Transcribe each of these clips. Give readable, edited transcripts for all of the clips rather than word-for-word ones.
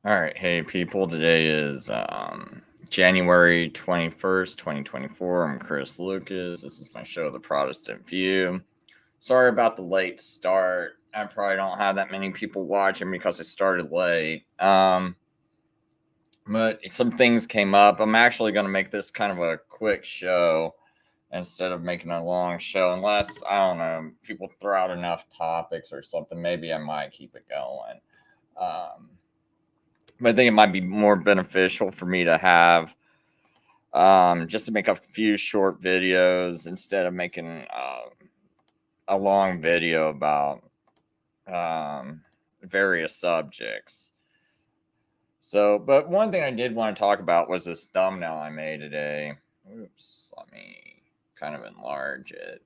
All right, hey people, today is January 21st, 2024. I'm Chris Lucas. This is my show, The Protestant View. Sorry about the late start. I probably don't have that many people watching because I started late. But some things came up. I'm actually going to make this kind of a quick show instead of making a long show, unless, I don't know, people throw out enough topics or something. Maybe I might keep it going. But I think it might be more beneficial for me to have just to make a few short videos instead of making a long video about various subjects. So, but one thing I did want to talk about was this thumbnail I made today. Oops, let me kind of enlarge it.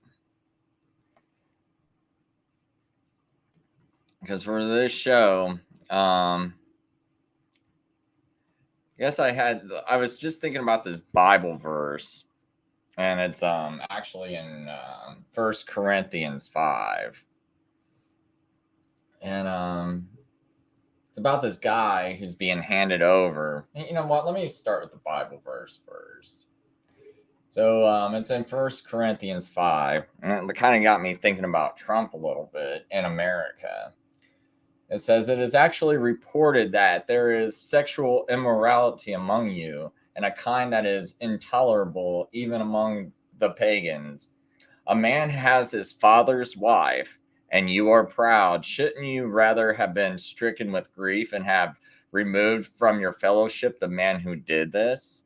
Because for this show, I guess I was just thinking about this Bible verse, and it's actually in 1 Corinthians 5. And it's about this guy who's being handed over. You know what? Let me start with the Bible verse first. So it's in 1 Corinthians 5. And it kind of got me thinking about Trump a little bit in America. It says, "It is actually reported that there is sexual immorality among you, and a kind that is intolerable even among the pagans. A man has his father's wife, and you are proud. Shouldn't you rather have been stricken with grief and have removed from your fellowship the man who did this?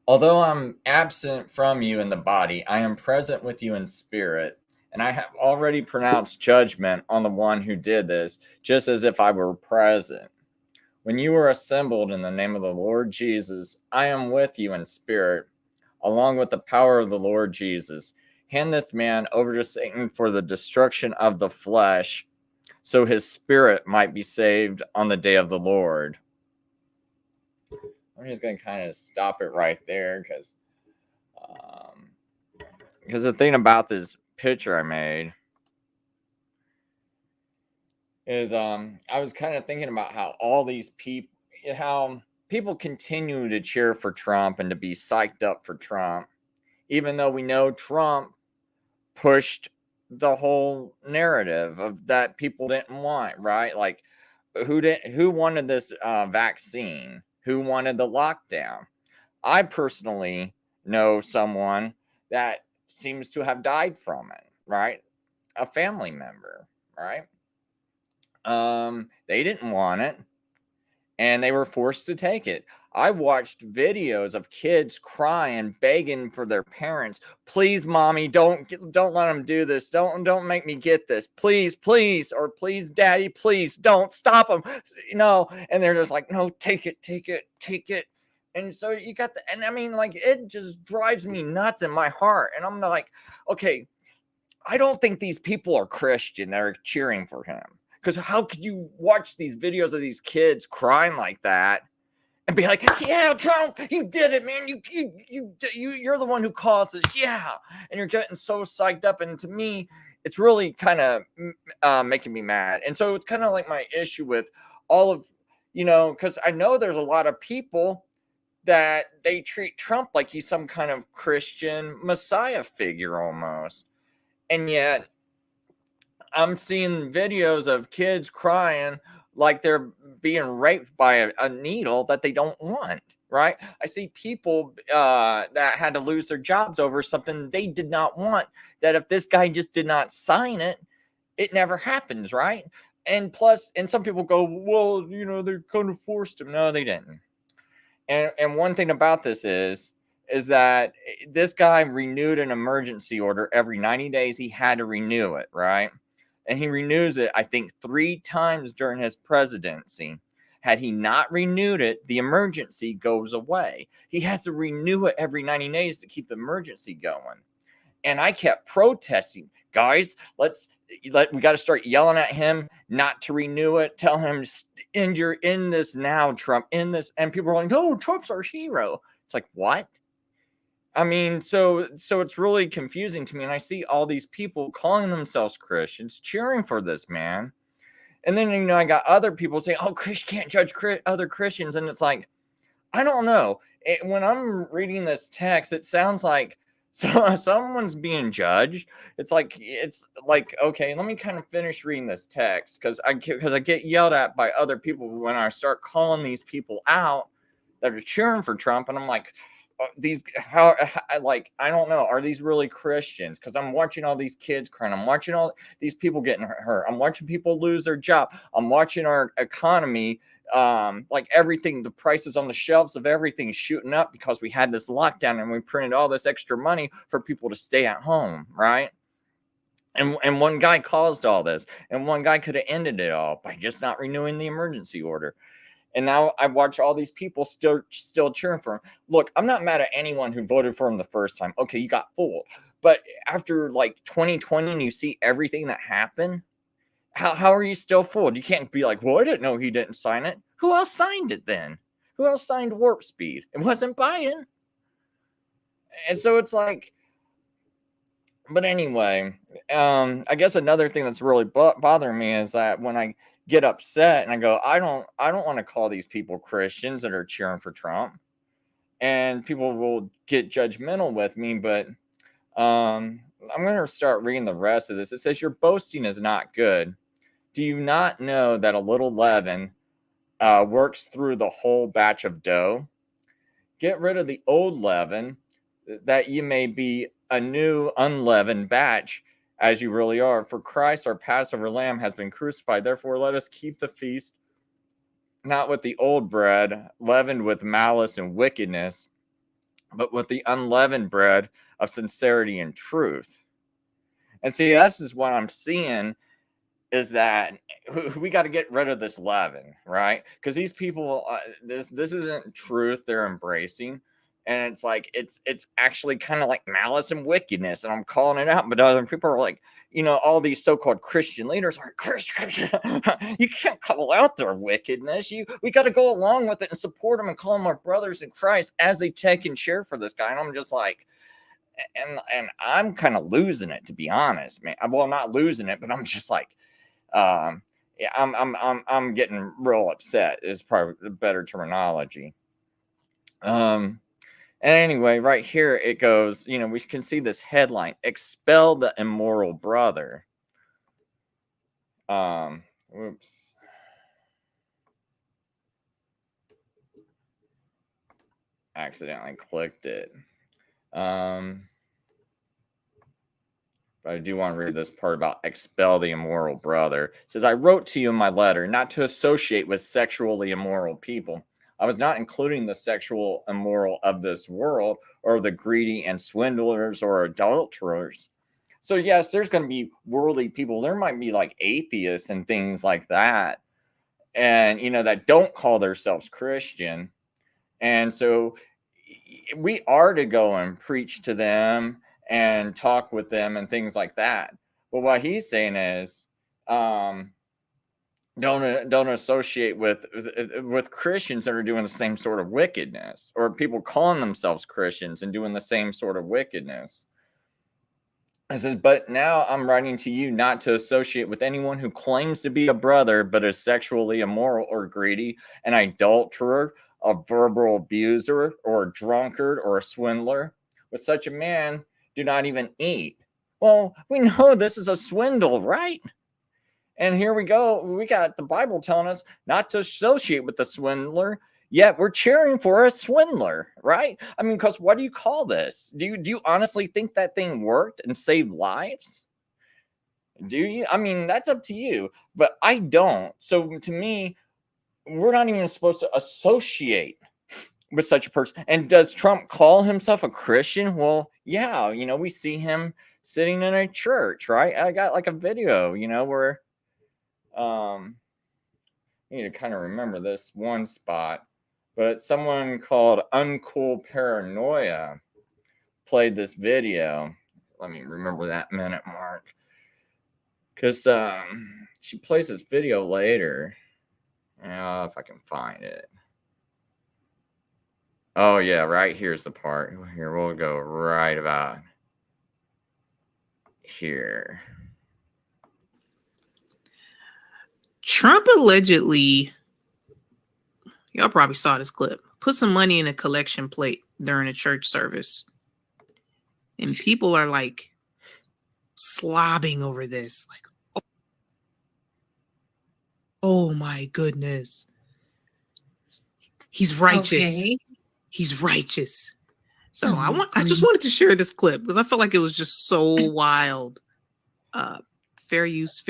Although I'm absent from you in the body, I am present with you in spirit, and I have already pronounced judgment on the one who did this, just as if I were present. When you are assembled in the name of the Lord Jesus, I am with you in spirit, along with the power of the Lord Jesus. Hand this man over to Satan for the destruction of the flesh, so his spirit might be saved on the day of the Lord." I'm just going to kind of stop it right there because the thing about this picture I made is I was kind of thinking about how all these how people continue to cheer for Trump and to be psyched up for Trump, even though we know Trump pushed the whole narrative of that people didn't want, right? Like who wanted this vaccine? Who wanted the lockdown? I personally know someone that seems to have died from it, right? A family member, right? They didn't want it and they were forced to take it. I watched videos of kids crying, begging for their parents, "Please, mommy, don't let them do this. Don't make me get this. Please, please, or please, daddy, please don't stop them." And they're just like, "No, take it, take it, take it." And so you got and I mean, like, it just drives me nuts in my heart. And I'm like, okay, I don't think these people are Christian. They're cheering for him. Because how could you watch these videos of these kids crying like that and be like, "Yeah, Trump, you did it, man. You're the one who caused this. Yeah." And you're getting so psyched up. And to me, it's really kind of making me mad. And so it's kind of like my issue with all of, because I know there's a lot of people that they treat Trump like he's some kind of Christian messiah figure almost. And yet I'm seeing videos of kids crying like they're being raped by a needle that they don't want, right? I see people that had to lose their jobs over something they did not want, that if this guy just did not sign it, it never happens, right? And plus, and some people go, "Well, they kind of forced him." No, they didn't. And one thing about this is that this guy renewed an emergency order every 90 days. He had to renew it, right? And he renews it, I think, 3 times during his presidency. Had he not renewed it, the emergency goes away. He has to renew it every 90 days to keep the emergency going. And I kept protesting, "Guys, we got to start yelling at him not to renew it. Tell him, you're in this now, Trump, in this." And people are like, "No, Trump's our hero." It's like, what? I mean, so it's really confusing to me. And I see all these people calling themselves Christians cheering for this man. And then, I got other people saying, oh, Chris can't judge other Christians. And it's like, I don't know. When I'm reading this text, it sounds like someone's being judged. It's like, okay, let me kind of finish reading this text, because I get yelled at by other people when I start calling these people out that are cheering for Trump, and I'm like, these I don't know, are these really Christians? Because I'm watching all these kids crying, I'm watching all these people getting hurt, I'm watching people lose their job, I'm watching our economy, like everything, the prices on the shelves of everything shooting up because we had this lockdown and we printed all this extra money for people to stay at home, right? And one guy caused all this, and one guy could have ended it all by just not renewing the emergency order. And now I watch all these people still cheering for him. Look, I'm not mad at anyone who voted for him the first time. Okay, you got fooled. But after like 2020 and you see everything that happened, how are you still fooled? You can't be like, well, I didn't know he didn't sign it. Who else signed it then? Who else signed warp speed? It wasn't Biden. And so it's like, but anyway, I guess another thing that's really bothering me is that when I get upset and I go, I don't want to call these people Christians that are cheering for Trump, and people will get judgmental with me, but I'm going to start reading the rest of this. It says, your boasting is not good. Do you not know that a little leaven works through the whole batch of dough? Get rid of the old leaven, that you may be a new unleavened batch, as you really are. For Christ, our Passover lamb, has been crucified. Therefore, let us keep the feast not with the old bread, leavened with malice and wickedness, but with the unleavened bread of sincerity and truth. And see, this is what I'm seeing, is that we got to get rid of this leaven, right? Because these people, this isn't truth they're embracing, and it's like it's actually kind of like malice and wickedness, and I'm calling it out. But other people are like, all these so-called Christian leaders are Christian. You can't call out their wickedness. We got to go along with it and support them and call them our brothers in Christ as they take and share for this guy. And I'm just like, and I'm kind of losing it, to be honest, man. Well, not losing it, but I'm just like, yeah, I'm getting real upset is probably the better terminology. And anyway, right here it goes, we can see this headline: expel the immoral brother. Whoops. Accidentally clicked it. But I do want to read this part about expel the immoral brother. It says, I wrote to you in my letter not to associate with sexually immoral people. I was not including the sexual immoral of this world, or the greedy and swindlers or adulterers. So yes, there's going to be worldly people. There might be like atheists and things like that, and that don't call themselves Christian. And so we are to go and preach to them and talk with them and things like that. But what he's saying is, don't associate with Christians that are doing the same sort of wickedness, or people calling themselves Christians and doing the same sort of wickedness. It says, but now I'm writing to you not to associate with anyone who claims to be a brother but is sexually immoral or greedy, an adulterer, a verbal abuser, or a drunkard, or a swindler. With such a man, do not even eat. Well, we know this is a swindle, right? And here we go. We got the Bible telling us not to associate with the swindler, yet we're cheering for a swindler, right? I mean, because what do you call this? Do you honestly think that thing worked and saved lives? Do you? I mean, that's up to you, but I don't. So to me, we're not even supposed to associate with such a person. And does Trump call himself a Christian? Well, yeah, we see him sitting in a church, right? I got like a video, where I need to kind of remember this one spot, but someone called Uncool Paranoia played this video. Let me remember that minute mark, because she plays this video later. If I can find it. Oh yeah, right here's the part. Here, we'll go right about here. Trump allegedly, y'all probably saw this clip, put some money in a collection plate during a church service. And people are like slobbing over this. Like, oh my goodness. He's righteous. Okay. He's righteous. So I just wanted to share this clip because I felt like it was just so wild. Fair use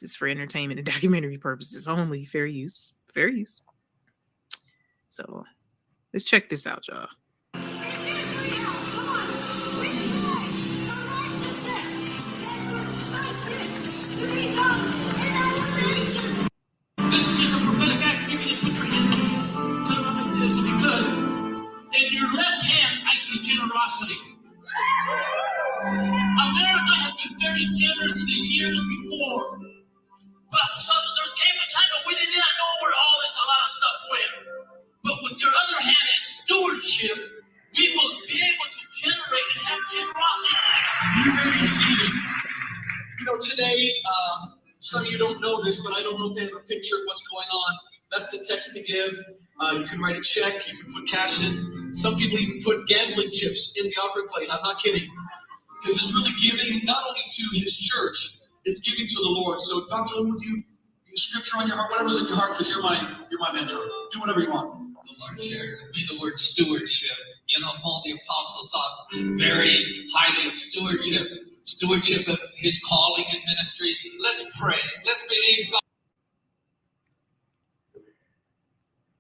is for entertainment and documentary purposes only. Fair use. So let's check this out, y'all. This is just a prophetic act. You can just put your hand to the right like this if you could. In your left hand, I see generosity. America has been very generous in the years before. But so there came a time when we did not know where all this, a lot of stuff went. But with your other hand as stewardship, we will be able to generate and have generosity. You may be seated. You know, today, some of you don't know this, but I don't know if they have a picture of what's going on. That's the text to give. You can write a check. You can put cash in. Some people even put gambling chips in the offering plate. I'm not kidding. Because it's really giving not only to his church, it's giving to the Lord. So, Dr. Lynn, would you scripture on your heart, whatever's in your heart, because you're my mentor. Do whatever you want. The Lord shared with me the word stewardship. You know, Paul the Apostle thought very highly of stewardship. Stewardship of his calling and ministry. Let's pray. Let's believe God.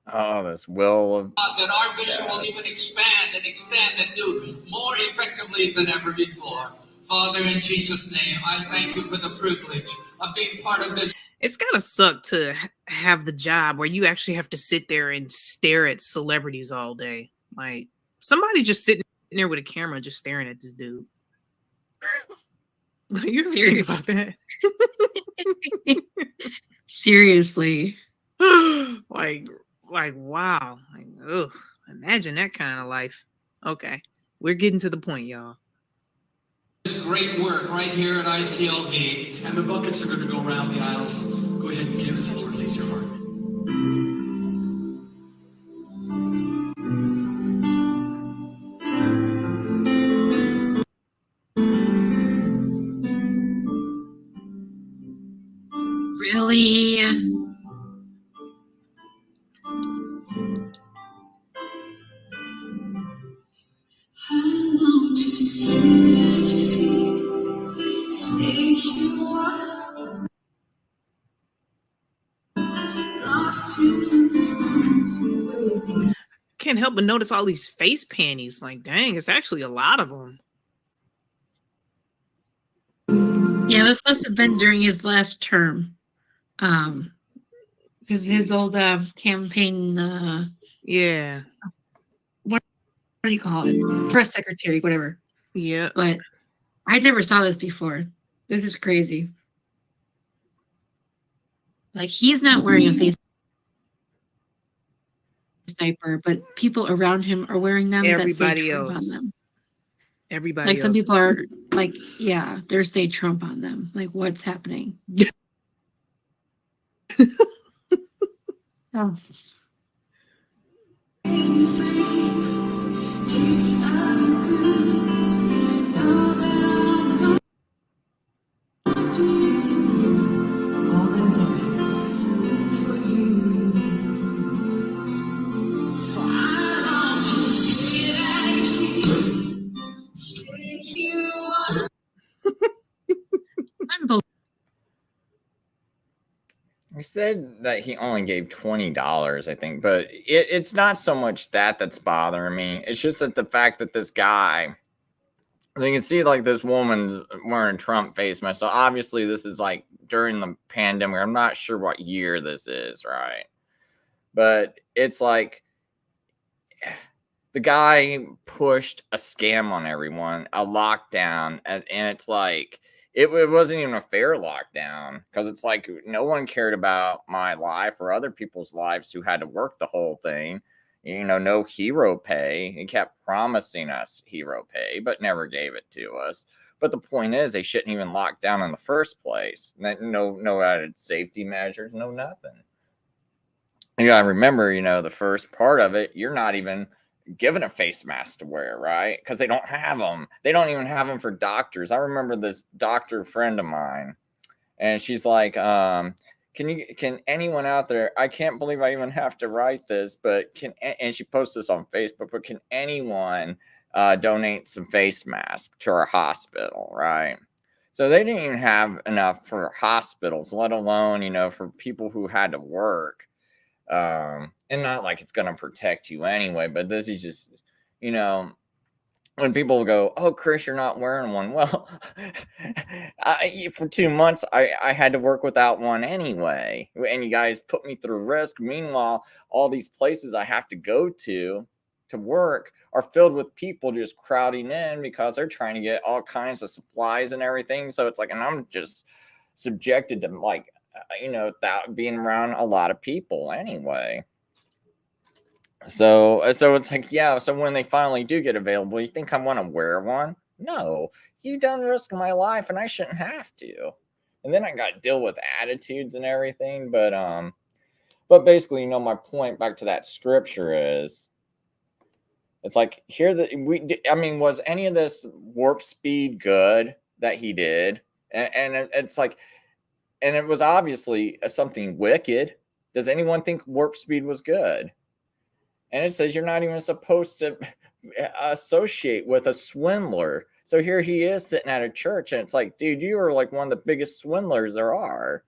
Oh, this will of that our vision will even expand and extend and do more effectively than ever before. Father, in Jesus' name, I thank you for the privilege of being part of this. It's gotta suck to have the job where you actually have to sit there and stare at celebrities all day. Like somebody just sitting there with a camera just staring at this dude. You ever think about that? Seriously. like wow. Like, ugh. Imagine that kind of life. Okay. We're getting to the point, y'all. This great work right here at ICLV. And the buckets are going to go around the aisles. Go ahead and give as the Lord leads your heart. Really? I long to see you, stay you are lost in this moment with you. Can't help but notice all these face panties. Like, dang, it's actually a lot of them. Yeah, this must have been during his last term. Because his old campaign, yeah. What do you call it? Press secretary, whatever. Yeah. But I never saw this before. This is crazy. Like, he's not wearing a face sniper, but people around him are wearing them. Everybody that say else. Trump on them. Everybody like else. Some people are like, yeah, they're saying Trump on them. Like, what's happening? Oh. He said that he only gave $20, I think, but it's not so much that's bothering me. It's just that the fact that this guy, you can see like this woman's wearing a Trump face mask. So obviously this is like during the pandemic. I'm not sure what year this is, right? But it's like the guy pushed a scam on everyone, a lockdown, and it's like it wasn't even a fair lockdown because it's like no one cared about my life or other people's lives who had to work the whole thing. You know, no hero pay. It kept promising us hero pay, but never gave it to us. But the point is, they shouldn't even lock down in the first place. No added safety measures, no nothing. You gotta remember, the first part of it, you're not even given a face mask to wear, right? Because they don't have them. They don't even have them for doctors. I remember this doctor friend of mine, and she's like, can anyone out there, I can't believe I even have to write this, but and she posts this on Facebook, but can anyone donate some face masks to our hospital, right? So they didn't even have enough for hospitals, let alone, for people who had to work. And not like it's going to protect you anyway, but this is just, when people go, "Oh, Chris, you're not wearing one." Well, for 2 months, I had to work without one anyway, and you guys put me through risk. Meanwhile, all these places I have to go to work are filled with people just crowding in because they're trying to get all kinds of supplies and everything. So it's like, and I'm just subjected to like, that being around a lot of people anyway. So it's like, yeah, so when they finally do get available, you think I want to wear one? No, you done risk my life and I shouldn't have to. And then I got to deal with attitudes and everything. But basically, my point back to that scripture is, it's like, was any of this warp speed good that he did? And it's like, and it was obviously something wicked. Does anyone think warp speed was good? And it says you're not even supposed to associate with a swindler. So here he is sitting at a church, and it's like, dude, you are like one of the biggest swindlers there are.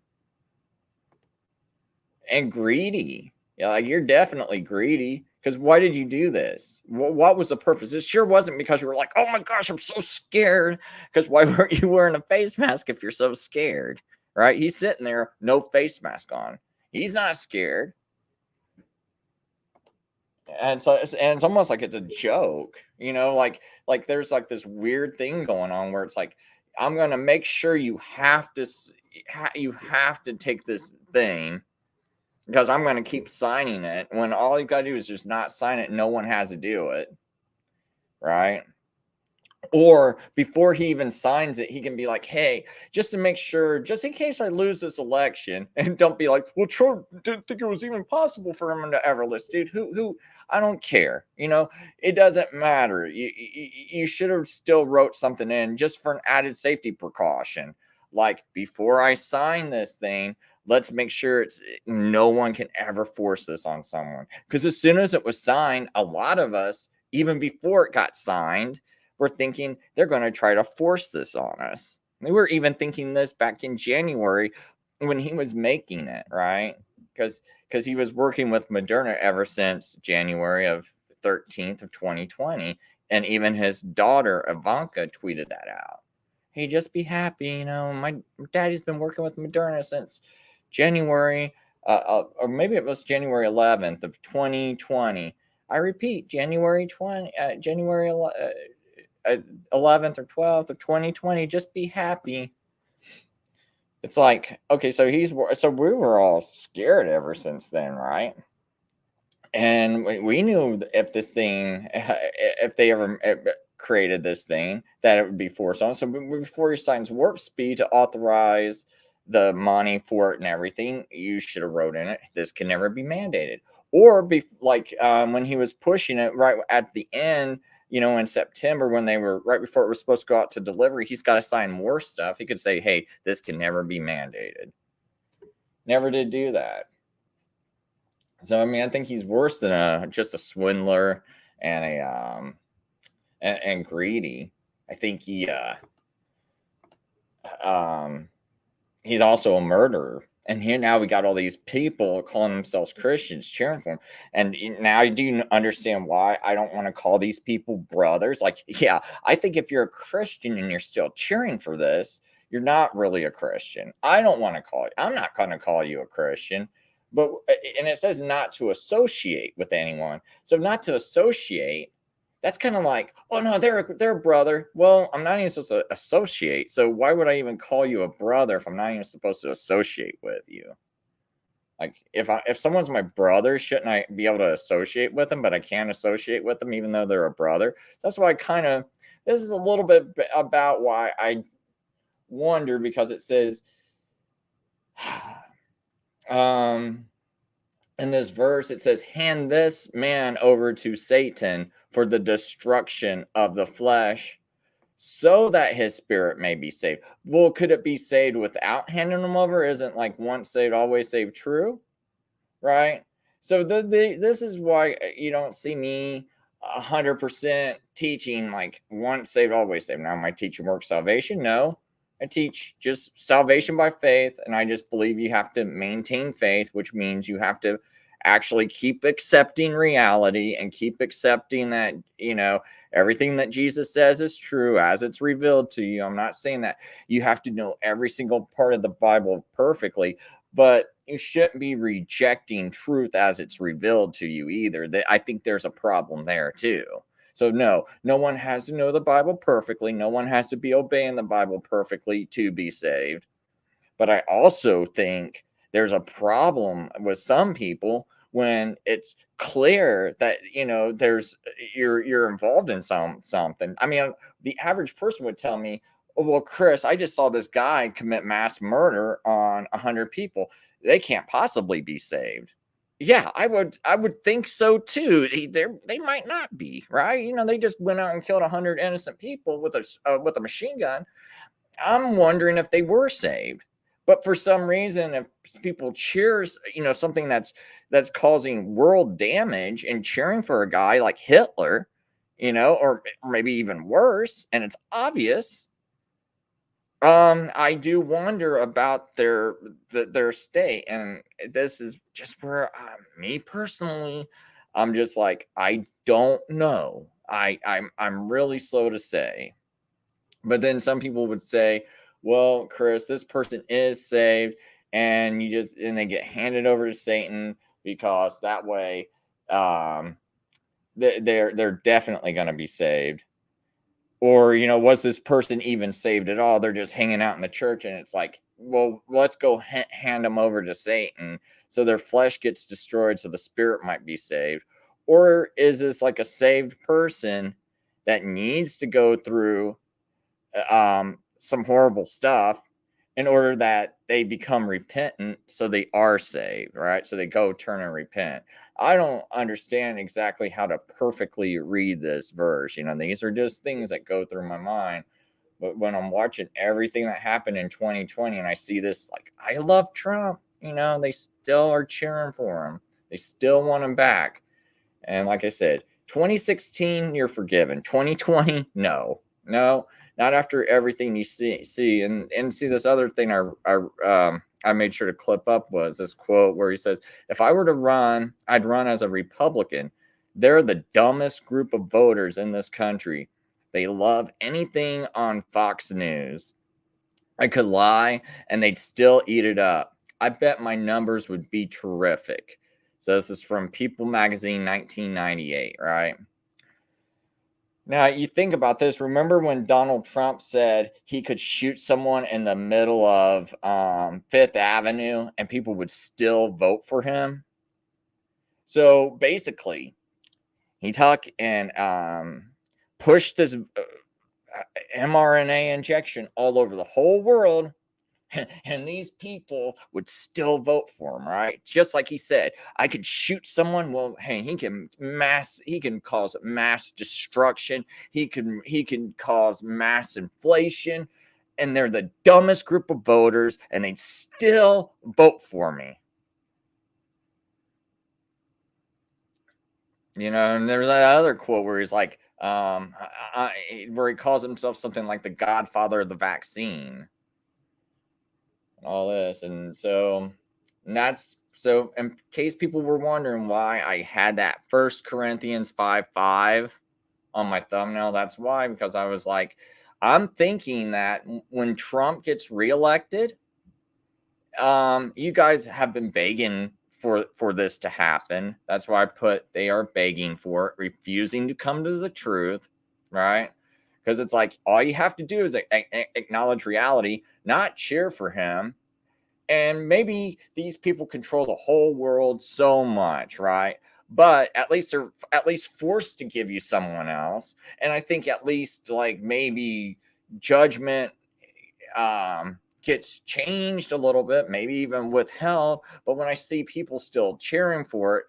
And greedy. Yeah, like you're definitely greedy. Because why did you do this? What was the purpose? It sure wasn't because you were like, oh my gosh, I'm so scared. Because why weren't you wearing a face mask if you're so scared? Right? He's sitting there, no face mask on. He's not scared. And so it's almost like it's a joke, like there's like this weird thing going on where it's like, I'm going to make sure you have to take this thing because I'm going to keep signing it, when all you got to do is just not sign it. No one has to do it, right? Or before he even signs it, he can be like, hey, just to make sure, just in case I lose this election, and don't be like, well, Trump didn't think it was even possible for him to ever list. Dude, who, I don't care. It doesn't matter. You should have still wrote something in just for an added safety precaution. Like, before I sign this thing, let's make sure no one can ever force this on someone. Because as soon as it was signed, a lot of us, even before it got signed, we're thinking they're going to try to force this on us. We were even thinking this back in January when he was making it, right? Because he was working with Moderna ever since January of 13th of 2020. And even his daughter, Ivanka, tweeted that out. Hey, just be happy. My daddy's been working with Moderna since January, or maybe it was January 11th of 2020. I repeat, January 11th or 12th of 2020. Just be happy. It's like, okay, so we were all scared ever since then, right? And we knew if they ever created this thing, that it would be forced on. So before he signs warp speed to authorize the money for it and everything, you should have wrote in it, this can never be mandated. Or when he was pushing it right at the end, in September, when they were right before it was supposed to go out to delivery, he's got to sign more stuff. He could say, hey, this can never be mandated. Never did do that. So, I think he's worse than just a swindler and and greedy. I think he's also a murderer. And here now we got all these people calling themselves Christians cheering for him. And now I do understand why I don't want to call these people brothers. Like, yeah, I think if you're a Christian and you're still cheering for this, you're not really a Christian. I'm not going to call you a Christian. And it says not to associate with anyone. So not to associate, that's kind of like, oh no, they're a brother. Well, I'm not even supposed to associate. So why would I even call you a brother if I'm not even supposed to associate with you? Like, if someone's my brother, shouldn't I be able to associate with them? But I can't associate with them even though they're a brother. So that's why this is a little bit about why I wonder, because it says, in this verse, it says, hand this man over to Satan for the destruction of the flesh, so that his spirit may be saved. Well, could it be saved without handing him over? Isn't like once saved, always saved true? Right? So this is why you don't see me 100% teaching like once saved, always saved. Now, am I teaching work salvation? No. I teach just salvation by faith, and I just believe you have to maintain faith, which means you have to actually keep accepting reality and keep accepting that, everything that Jesus says is true as it's revealed to you. I'm not saying that you have to know every single part of the Bible perfectly, but you shouldn't be rejecting truth as it's revealed to you either. I think there's a problem there too. So no one has to know the Bible perfectly. No one has to be obeying the Bible perfectly to be saved. But I also think there's a problem with some people when it's clear that there's you're involved in something. I mean, the average person would tell me, "Oh, well, Chris, I just saw this guy commit mass murder on 100 people. They can't possibly be saved." Yeah, I would think so too. They might not be, right? They just went out and killed 100 innocent people with a machine gun. I'm wondering if they were saved. But for some reason, if people cheers, something that's causing world damage and cheering for a guy like Hitler, or maybe even worse, and it's obvious, I do wonder about their state. And this is just where me personally, I'm just like, I don't know. I'm really slow to say. But then some people would say, well, Chris, this person is saved, and they get handed over to Satan, because that way they're definitely going to be saved. Or, was this person even saved at all? They're just hanging out in the church, and it's like, well, let's go hand them over to Satan so their flesh gets destroyed so the spirit might be saved. Or is this like a saved person that needs to go through some horrible stuff in order that they become repentant so they are saved, right? So they go turn and repent. I don't understand exactly how to perfectly read this verse. These are just things that go through my mind. But when I'm watching everything that happened in 2020 and I see this, like, I love Trump, they still are cheering for him. They still want him back. And like I said, 2016, you're forgiven. 2020, no, not after everything you see. And see, this other thing I made sure to clip up was this quote where he says, "If I were to run, I'd run as a Republican. They're the dumbest group of voters in this country. They love anything on Fox News. I could lie and they'd still eat it up. I bet my numbers would be terrific." So this is from People Magazine, 1998, right? Now, you think about this. Remember when Donald Trump said he could shoot someone in the middle of Fifth Avenue and people would still vote for him? So basically, he took and pushed this mRNA injection all over the whole world, and these people would still vote for him, right? Just like he said, I could shoot someone. Well, hey, he can cause mass destruction. He can cause mass inflation, and they're the dumbest group of voters, and they'd still vote for me. And there's that other quote where he's like, where he calls himself something like the godfather of the vaccine. All this. And that's so, in case people were wondering why I had that 1 Corinthians 5:5 on my thumbnail, that's why, because I was like, I'm thinking that when Trump gets reelected, you guys have been begging for this to happen. That's why I put they are begging for it, refusing to come to the truth, right? Because it's like, all you have to do is acknowledge reality, not cheer for him. And maybe these people control the whole world so much, right? but at least they're at least forced to give you someone else. And I think at least like maybe judgment gets changed a little bit, maybe even withheld. But when I see people still cheering for it,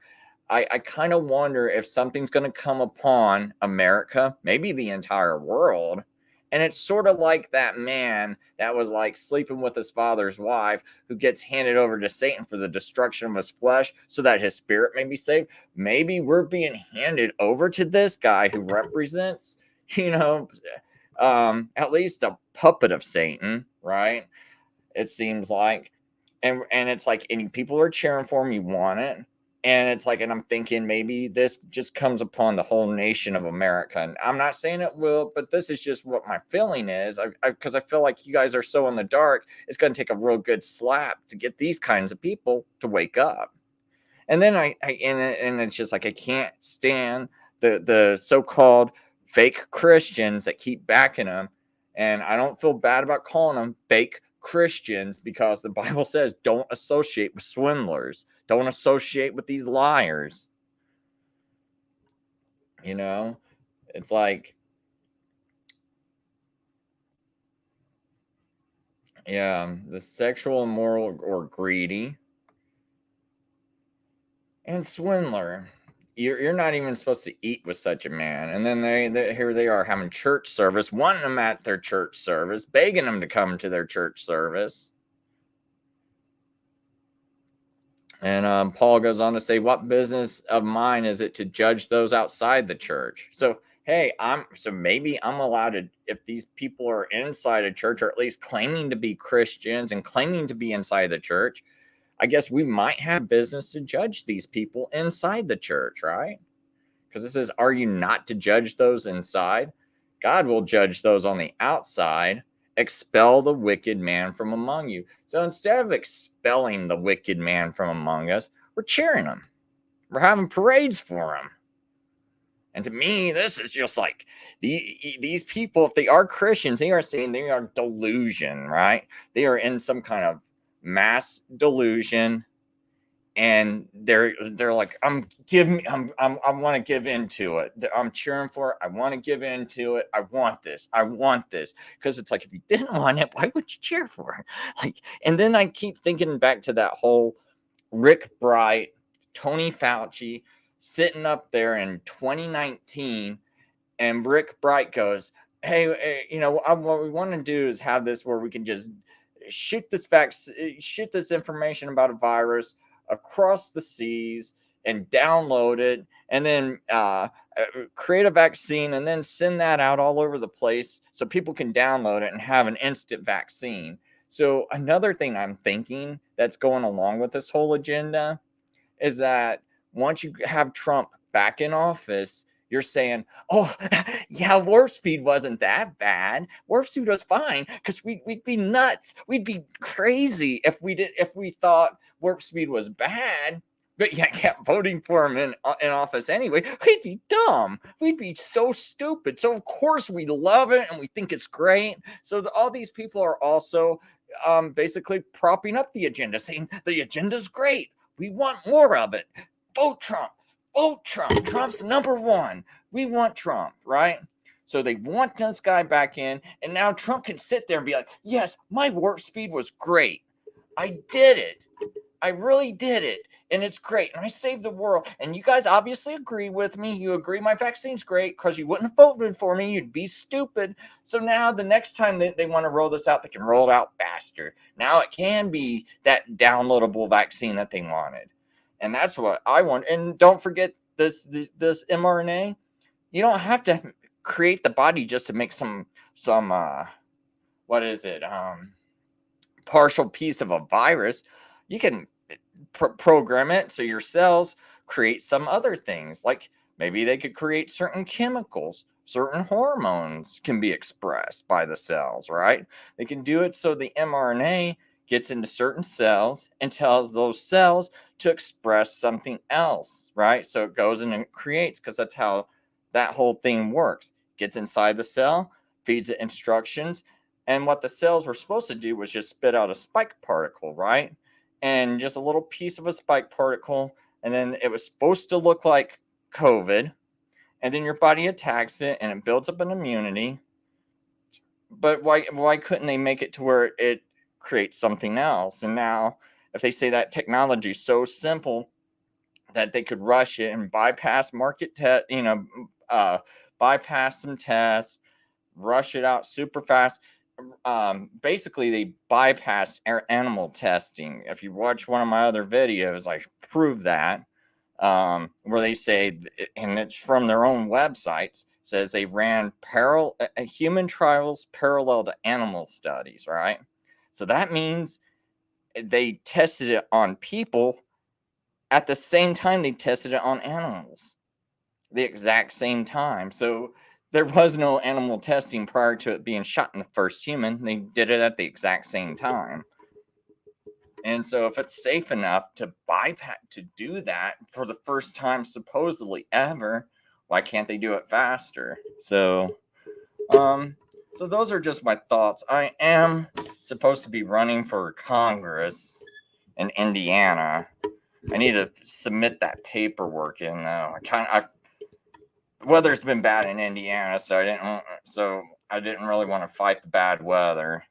I kind of wonder if something's going to come upon America, maybe the entire world. And it's sort of like that man that was like sleeping with his father's wife, who gets handed over to Satan for the destruction of his flesh so that his spirit may be saved. Maybe we're being handed over to this guy who represents, you know, at least a puppet of Satan, right? It seems like. And it's like, and people are cheering for him, you want it. And it's like, and I'm thinking maybe this just comes upon the whole nation of America. And I'm not saying it will, but this is just what my feeling is. Because I feel like you guys are so in the dark, it's going to take a real good slap to get these kinds of people to wake up. And then and it's just like, I can't stand the so-called fake Christians that keep backing them. And I don't feel bad about calling them fake Christians, because the Bible says don't associate with swindlers, don't associate with these liars. You know, it's like, yeah, the sexual, immoral, or greedy, and swindler. You're not even supposed to eat with such a man. And then here they are having church service, wanting them at their church service, begging them to come to their church service. And Paul goes on to say, what business of mine is it to judge those outside the church? So, hey, maybe I'm allowed to, if these people are inside a church, or at least claiming to be Christians and claiming to be inside the church, I guess we might have business to judge these people inside the church, right? Because it says, are you not to judge those inside? God will judge those on the outside. Expel the wicked man from among you. So instead of expelling the wicked man from among us, we're cheering him. We're having parades for him. And to me, this is just like these people, if they are Christians, they are saying they are delusion, right? They are in some kind of mass delusion, and they're like, I want to give into it. I'm cheering for it. I want to give into it. I want this. Because it's like, if you didn't want it, why would you cheer for it? Like, and then I keep thinking back to that whole Rick Bright, Tony Fauci sitting up there in 2019, and Rick Bright goes, hey, what we want to do is have this where we can just shoot this information about a virus across the seas and download it, and then create a vaccine, and then send that out all over the place so people can download it and have an instant vaccine. So another thing I'm thinking that's going along with this whole agenda is that once you have Trump back in office, you're saying, oh, yeah, warp speed wasn't that bad. Warp speed was fine, because we'd be nuts. We'd be crazy if we thought warp speed was bad, but yet kept voting for him in office anyway. We'd be dumb. We'd be so stupid. So of course we love it and we think it's great. So all these people are also basically propping up the agenda, saying the agenda's great. We want more of it. Vote Trump. Vote Trump. Trump's number one. We want Trump, right? So they want this guy back in, and now Trump can sit there and be like, yes, my warp speed was great. I did it. I really did it. And it's great. And I saved the world. And you guys obviously agree with me. You agree my vaccine's great, because you wouldn't have voted for me. You'd be stupid. So now the next time they want to roll this out, they can roll it out faster. Now it can be that downloadable vaccine that they wanted. And that's what I want. And don't forget this mRNA. You don't have to create the body just to make some what is it? Partial piece of a virus. You can program it so your cells create some other things. Like maybe they could create certain chemicals, certain hormones can be expressed by the cells, right? They can do it so the mRNA gets into certain cells and tells those cells to express something else, right? So it goes and it creates, because that's how that whole thing works. Gets inside the cell, feeds it instructions, and what the cells were supposed to do was just spit out a spike particle, right? And just a little piece of a spike particle and then it was supposed to look like COVID, and then your body attacks it and it builds up an immunity. But why couldn't they make it to where it creates something else? And now, if they say that technology is so simple that they could rush it and bypass bypass some tests, rush it out super fast. Basically, they bypassed animal testing. If you watch one of my other videos, I prove that, where they say, and it's from their own websites, says they ran human trials parallel to animal studies, right? So that means they tested it on people at the same time they tested it on animals, the exact same time. So there was no animal testing prior to it being shot in the first human. They did it at the exact same time. And so if it's safe enough to do that for the first time supposedly ever, why can't they do it faster? So so those are just my thoughts. I am supposed to be running for Congress in Indiana. I need to submit that paperwork in though. Weather's been bad in Indiana, so I didn't really want to fight the bad weather.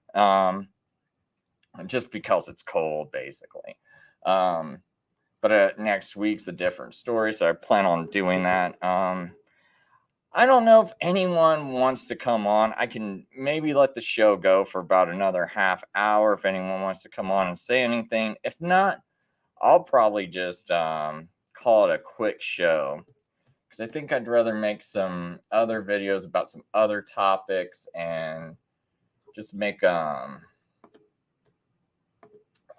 Just because it's cold, basically. But next week's a different story, so I plan on doing that. I don't know if anyone wants to come on. I can maybe let the show go for about another half hour if anyone wants to come on and say anything. If not, I'll probably just call it a quick show, because I think I'd rather make some other videos about some other topics and just make a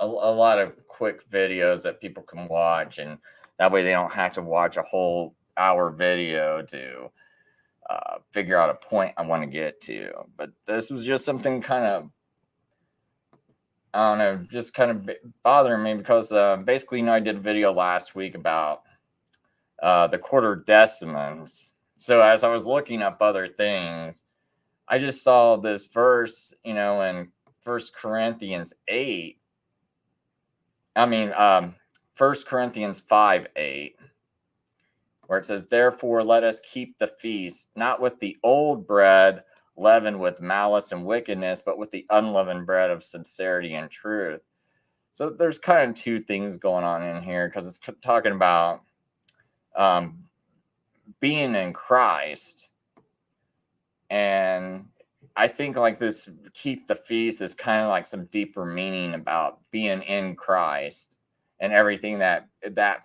lot of quick videos that people can watch, and that way they don't have to watch a whole hour video to figure out a point I want to get to. But this was just something kind of, I don't know, just kind of bothering me, because basically, I did a video last week about the quartodecimals. So as I was looking up other things, I just saw this verse, in 1 Corinthians 8. 1 Corinthians 5:8, where it says, "Therefore let us keep the feast, not with the old bread leavened with malice and wickedness, but with the unleavened bread of sincerity and truth." So there's kind of two things going on in here, because it's talking about being in Christ. And I think like this keep the feast is kind of like some deeper meaning about being in Christ and everything that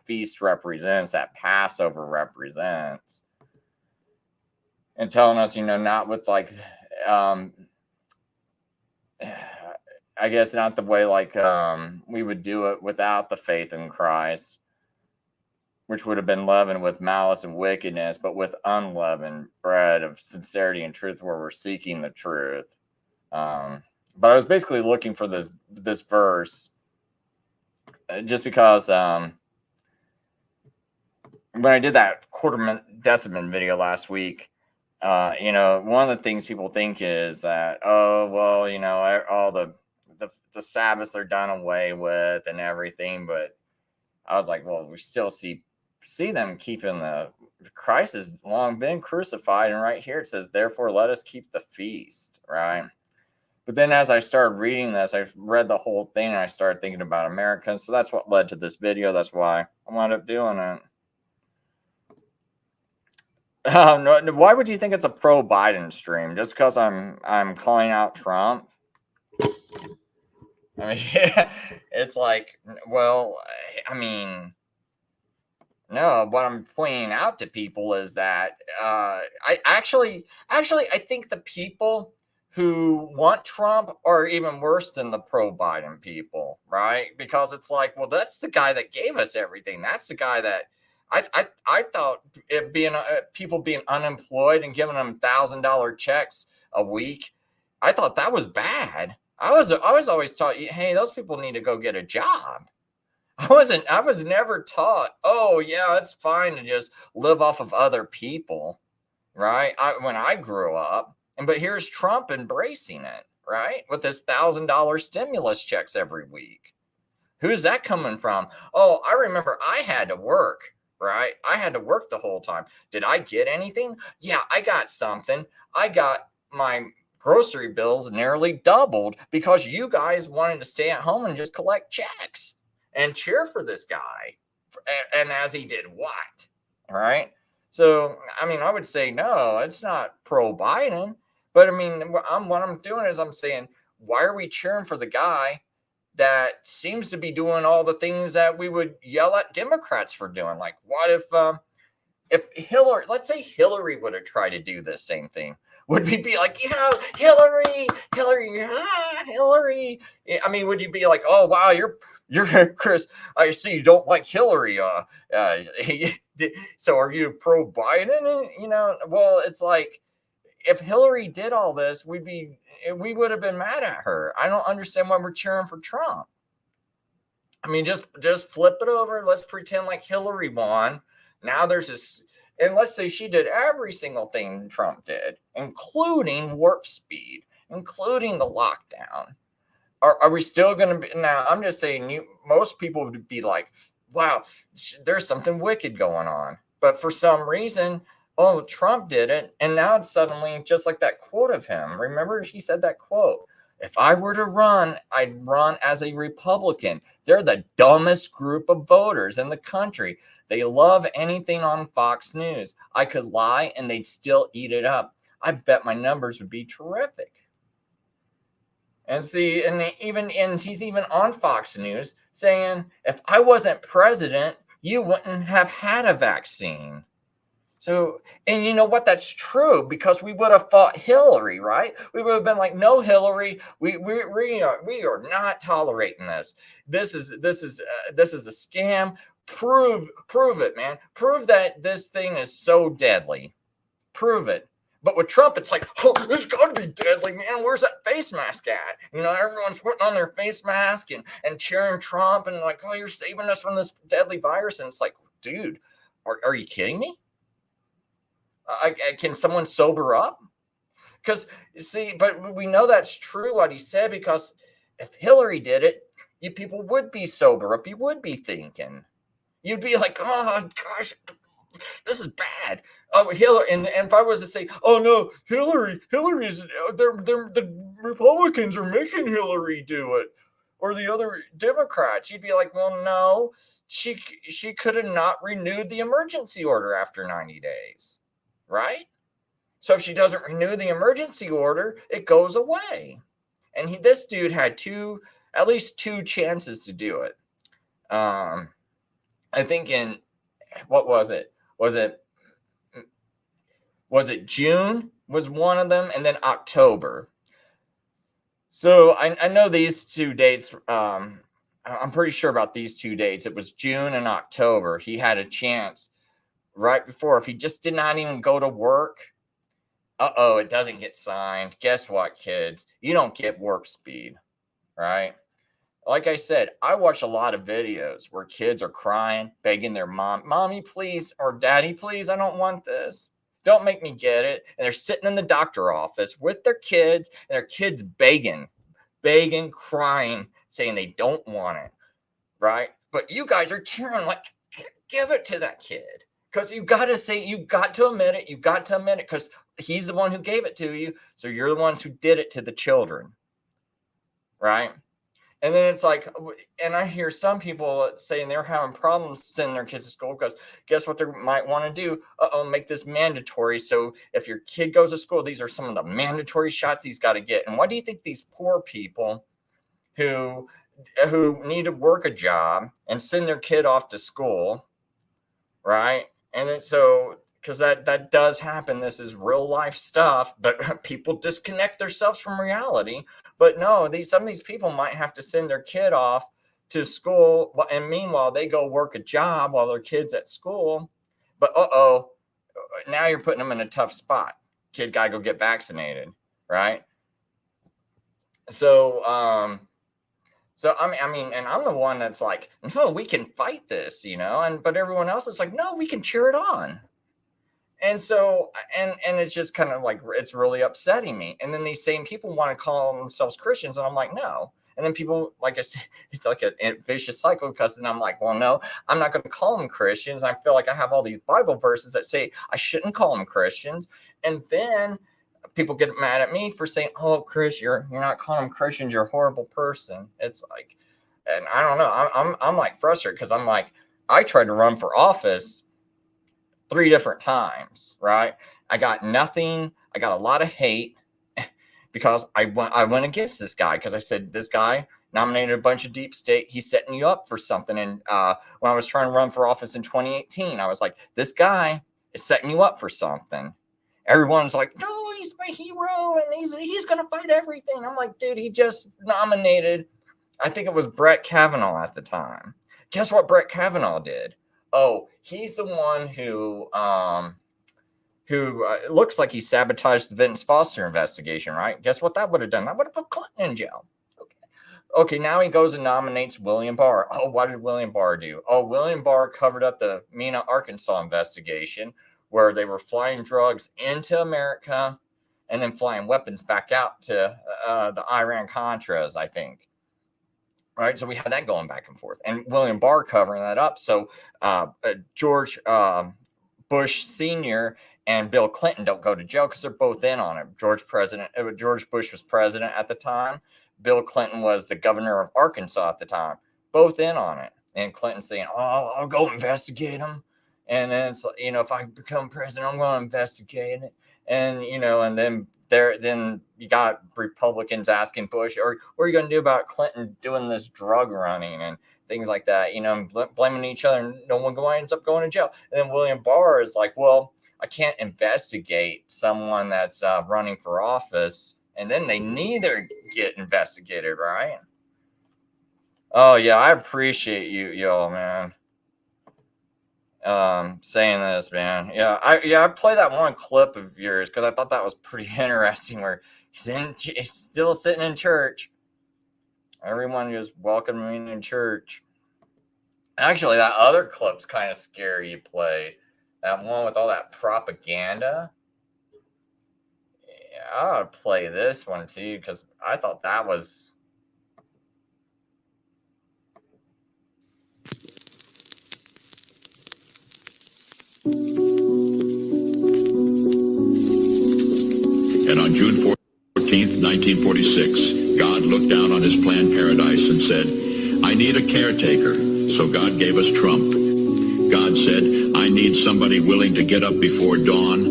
feast represents, that Passover represents. And telling us, not with like, I guess not the way like we would do it without the faith in Christ, which would have been leavened with malice and wickedness, but with unleavened bread of sincerity and truth, where we're seeking the truth. But I was basically looking for this verse just because when I did that quartodecimal video last week, one of the things people think is that, oh, well, all the Sabbaths are done away with and everything. But I was like, well, we still see them keeping Christ has long been crucified, and right here it says, "Therefore let us keep the feast," right? But then as I started reading this, I read the whole thing and I started thinking about Americans. So that's what led to this video. That's why I wound up doing it. Why would you think it's a pro-Biden stream? Just because I'm calling out Trump? I mean, yeah, it's like, well, I mean, no, what I'm pointing out to people is that I actually I think the people who want Trump are even worse than the pro-Biden people, right? Because it's like, well, that's the guy that gave us everything. That's the guy that I thought it being people being unemployed and giving them $1,000 checks a week. I thought that was bad. I was always taught, hey, those people need to go get a job. I was never taught, oh yeah, it's fine to just live off of other people, right? When I grew up, but here's Trump embracing it, right? With this $1,000 stimulus checks every week. Who's that coming from? Oh, I remember I had to work, right? I had to work the whole time. Did I get anything? Yeah, I got something. I got my grocery bills nearly doubled because you guys wanted to stay at home and just collect checks and cheer for this guy. And as he did what? All right. So, I mean, I would say no, it's not pro Biden. But I mean, what I'm doing is I'm saying, why are we cheering for the guy that seems to be doing all the things that we would yell at Democrats for doing? Like, what if Hillary, let's say Hillary would have tried to do the same thing? Would we be like, yeah, Hillary, Hillary? I mean, would you be like, oh wow, you're Chris? I see you don't like Hillary. So are you pro Biden? You know, well, it's like if Hillary did all this, we would have been mad at her. I don't understand why we're cheering for Trump. I mean, just flip it over. Let's pretend like Hillary won. Now there's this, and let's say she did every single thing Trump did, including warp speed, including the lockdown. Are we still going to be? Now, I'm just saying, most people would be like, wow, there's something wicked going on. But for some reason, oh, Trump did it. And now it's suddenly just like that quote of him. Remember, he said that quote. If I were to run, I'd run as a Republican. They're the dumbest group of voters in the country. They love anything on Fox News. I could lie and they'd still eat it up. I bet my numbers would be terrific. And see, and he's even on Fox News saying, if I wasn't president, you wouldn't have had a vaccine. So, and you know what? That's true, because we would have fought Hillary, right? We would have been like, no, Hillary, we are not tolerating this. This is a scam. Prove it, man. Prove that this thing is so deadly. Prove it. But with Trump, it's like, oh, it's got to be deadly, man. Where's that face mask at? You know, everyone's putting on their face mask and cheering Trump and like, oh, you're saving us from this deadly virus. And it's like, dude, are you kidding me? Can someone sober up? Because you see, but we know that's true what he said, because if Hillary did it, you people would be sober up. You would be thinking. You'd be like, oh gosh, this is bad. Oh, Hillary, and if I was to say, oh no, Hillary's, the Republicans are making Hillary do it, or the other Democrats, you'd be like, well, no, she could have not renewed the emergency order after 90 days, right? So if she doesn't renew the emergency order, it goes away. And this dude had at least two chances to do it. I think in, what was it? Was it June was one of them, and then October. So I know these two dates. I'm pretty sure about these two dates. It was June and October. He had a chance right before. If he just did not even go to work, it doesn't get signed. Guess what, kids? You don't get warp speed, right? Like I said, I watch a lot of videos where kids are crying, begging their mommy, please, or daddy, please, I don't want this. Don't make me get it. And they're sitting in the doctor office with their kids, and their kids begging, crying, saying they don't want it, right? But you guys are cheering like, give it to that kid. Because you got to admit it, because he's the one who gave it to you. So you're the ones who did it to the children, right? And then it's like, and I hear some people saying they're having problems sending their kids to school because guess what they might want to do? Make this mandatory. So if your kid goes to school, these are some of the mandatory shots he's got to get. And what do you think these poor people who need to work a job and send their kid off to school, right? And then so, because that does happen. This is real life stuff, but people disconnect themselves from reality. But no, some of these people might have to send their kid off to school, and meanwhile they go work a job while their kid's at school. But now you're putting them in a tough spot. Kid gotta go get vaccinated, right? So I mean, and I'm the one that's like, no, we can fight this, but everyone else is like, no, we can cheer it on. And so, and it's just kind of like, it's really upsetting me. And then these same people want to call themselves Christians. And I'm like, no. And then people, like I said, it's like a vicious cycle, because then I'm like, well, no, I'm not going to call them Christians. I feel like I have all these Bible verses that say I shouldn't call them Christians. And then people get mad at me for saying, oh, Chris, you're not calling them Christians. You're a horrible person. It's like, and I don't know. I'm like frustrated, because I'm like, I tried to run for office 3 different times, right? I got nothing. I got a lot of hate because I went against this guy, because I said, this guy nominated a bunch of deep state. He's setting you up for something. And when I was trying to run for office in 2018, I was like, this guy is setting you up for something. Everyone's like, no, he's my hero, and he's going to fight everything. I'm like, dude, he just nominated, I think it was Brett Kavanaugh at the time. Guess what Brett Kavanaugh did? Oh, he's the one who looks like he sabotaged the Vince Foster investigation, right? Guess what that would have done? That would have put Clinton in jail. Okay, now he goes and nominates William Barr. Oh, what did William Barr do? Oh, William Barr covered up the Mena, Arkansas investigation, where they were flying drugs into America and then flying weapons back out to the Iran-Contras, I think. Right, so we had that going back and forth, and William Barr covering that up. So George Bush Sr. and Bill Clinton don't go to jail because they're both in on it. George Bush was president at the time. Bill Clinton was the governor of Arkansas at the time. Both in on it. And Clinton saying, "Oh, I'll go investigate him." And then it's like, if I become president, I'm going to investigate it. And and then you got Republicans asking Bush, or what are you going to do about Clinton doing this drug running and things like that, blaming each other, and no one ends up going to jail. And then William Barr is like, well, I can't investigate someone that's running for office, and then they neither get investigated, right? Oh yeah, I appreciate y'all, man. Saying this, man. Yeah, I play that one clip of yours because I thought that was pretty interesting, where he's still sitting in church. Everyone just welcoming in church. Actually, that other clip's kind of scary you played. That one with all that propaganda. Yeah, I would play this one too, because I thought that was. And on June 14th, 1946, God looked down on his planned paradise and said, I need a caretaker. So God gave us Trump. God said, I need somebody willing to get up before dawn,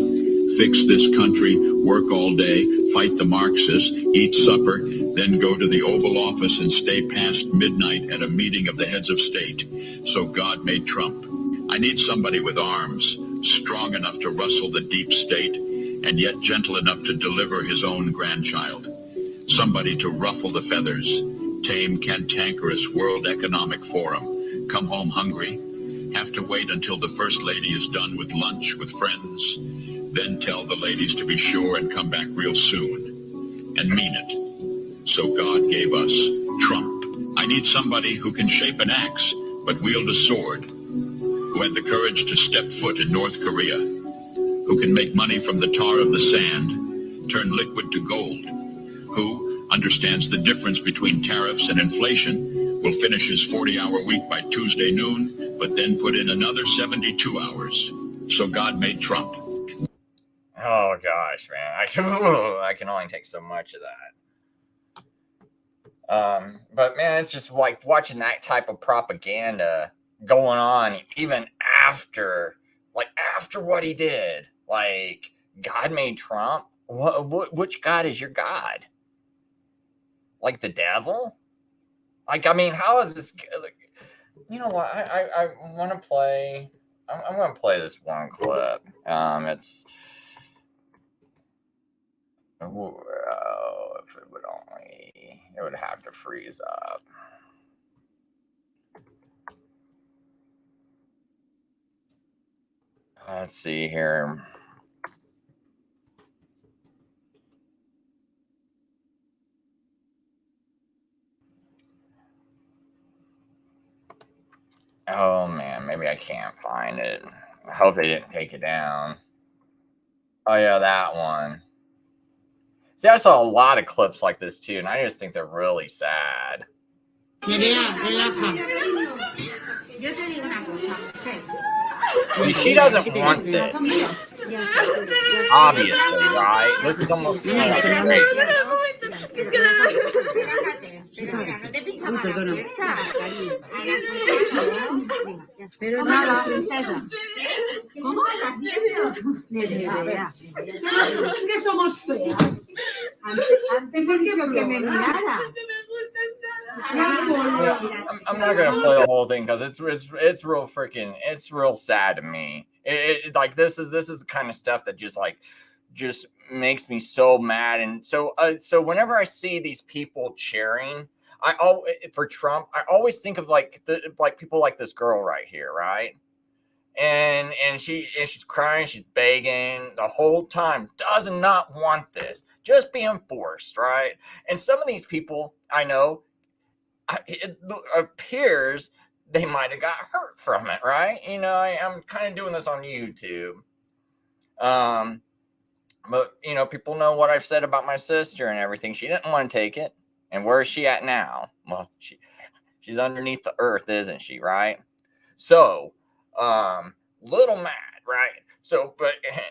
fix this country, work all day, fight the Marxists, eat supper, then go to the Oval Office and stay past midnight at a meeting of the heads of state. So God made Trump. I need somebody with arms, strong enough to rustle the deep state, and yet gentle enough to deliver his own grandchild. Somebody to ruffle the feathers, tame cantankerous World Economic Forum, come home hungry, have to wait until the First Lady is done with lunch with friends, then tell the ladies to be sure and come back real soon, and mean it. So God gave us Trump. I need somebody who can shape an axe, but wield a sword, who had the courage to step foot in North Korea, who can make money from the tar of the sand, turn liquid to gold, who understands the difference between tariffs and inflation, will finish his 40-hour week by Tuesday noon, but then put in another 72 hours. So God made Trump. Oh gosh, man, I can only take so much of that. But man, it's just like watching that type of propaganda going on even after what he did. Like, God made Trump. Which God is your God? Like the devil? Like, I mean, how is this? Like, you know what? I want to play. I'm going to play this one clip. It's. Oh, if it would only. It would have to freeze up. Let's see here. Oh man, maybe I can't find it. I hope they didn't take it down. Oh yeah, that one. See, I saw a lot of clips like this too, and I just think they're really sad. She doesn't want this, obviously, right? This is almost kind of like rape. I'm not gonna play the whole thing because it's real freaking, it's real sad to me. Like this is the kind of stuff that just makes me so mad. And so whenever I see these people cheering, for Trump, I always think of like people like this girl right here, right? And she's crying, she's begging the whole time, does not want this, just being forced, right? And some of these people I know, it appears they might have got hurt from it, right? I'm kind of doing this on YouTube. But people know what I've said about my sister and everything. She didn't want to take it. And where is she at now? Well, she's underneath the earth, isn't she, right? So, little mad, right? So,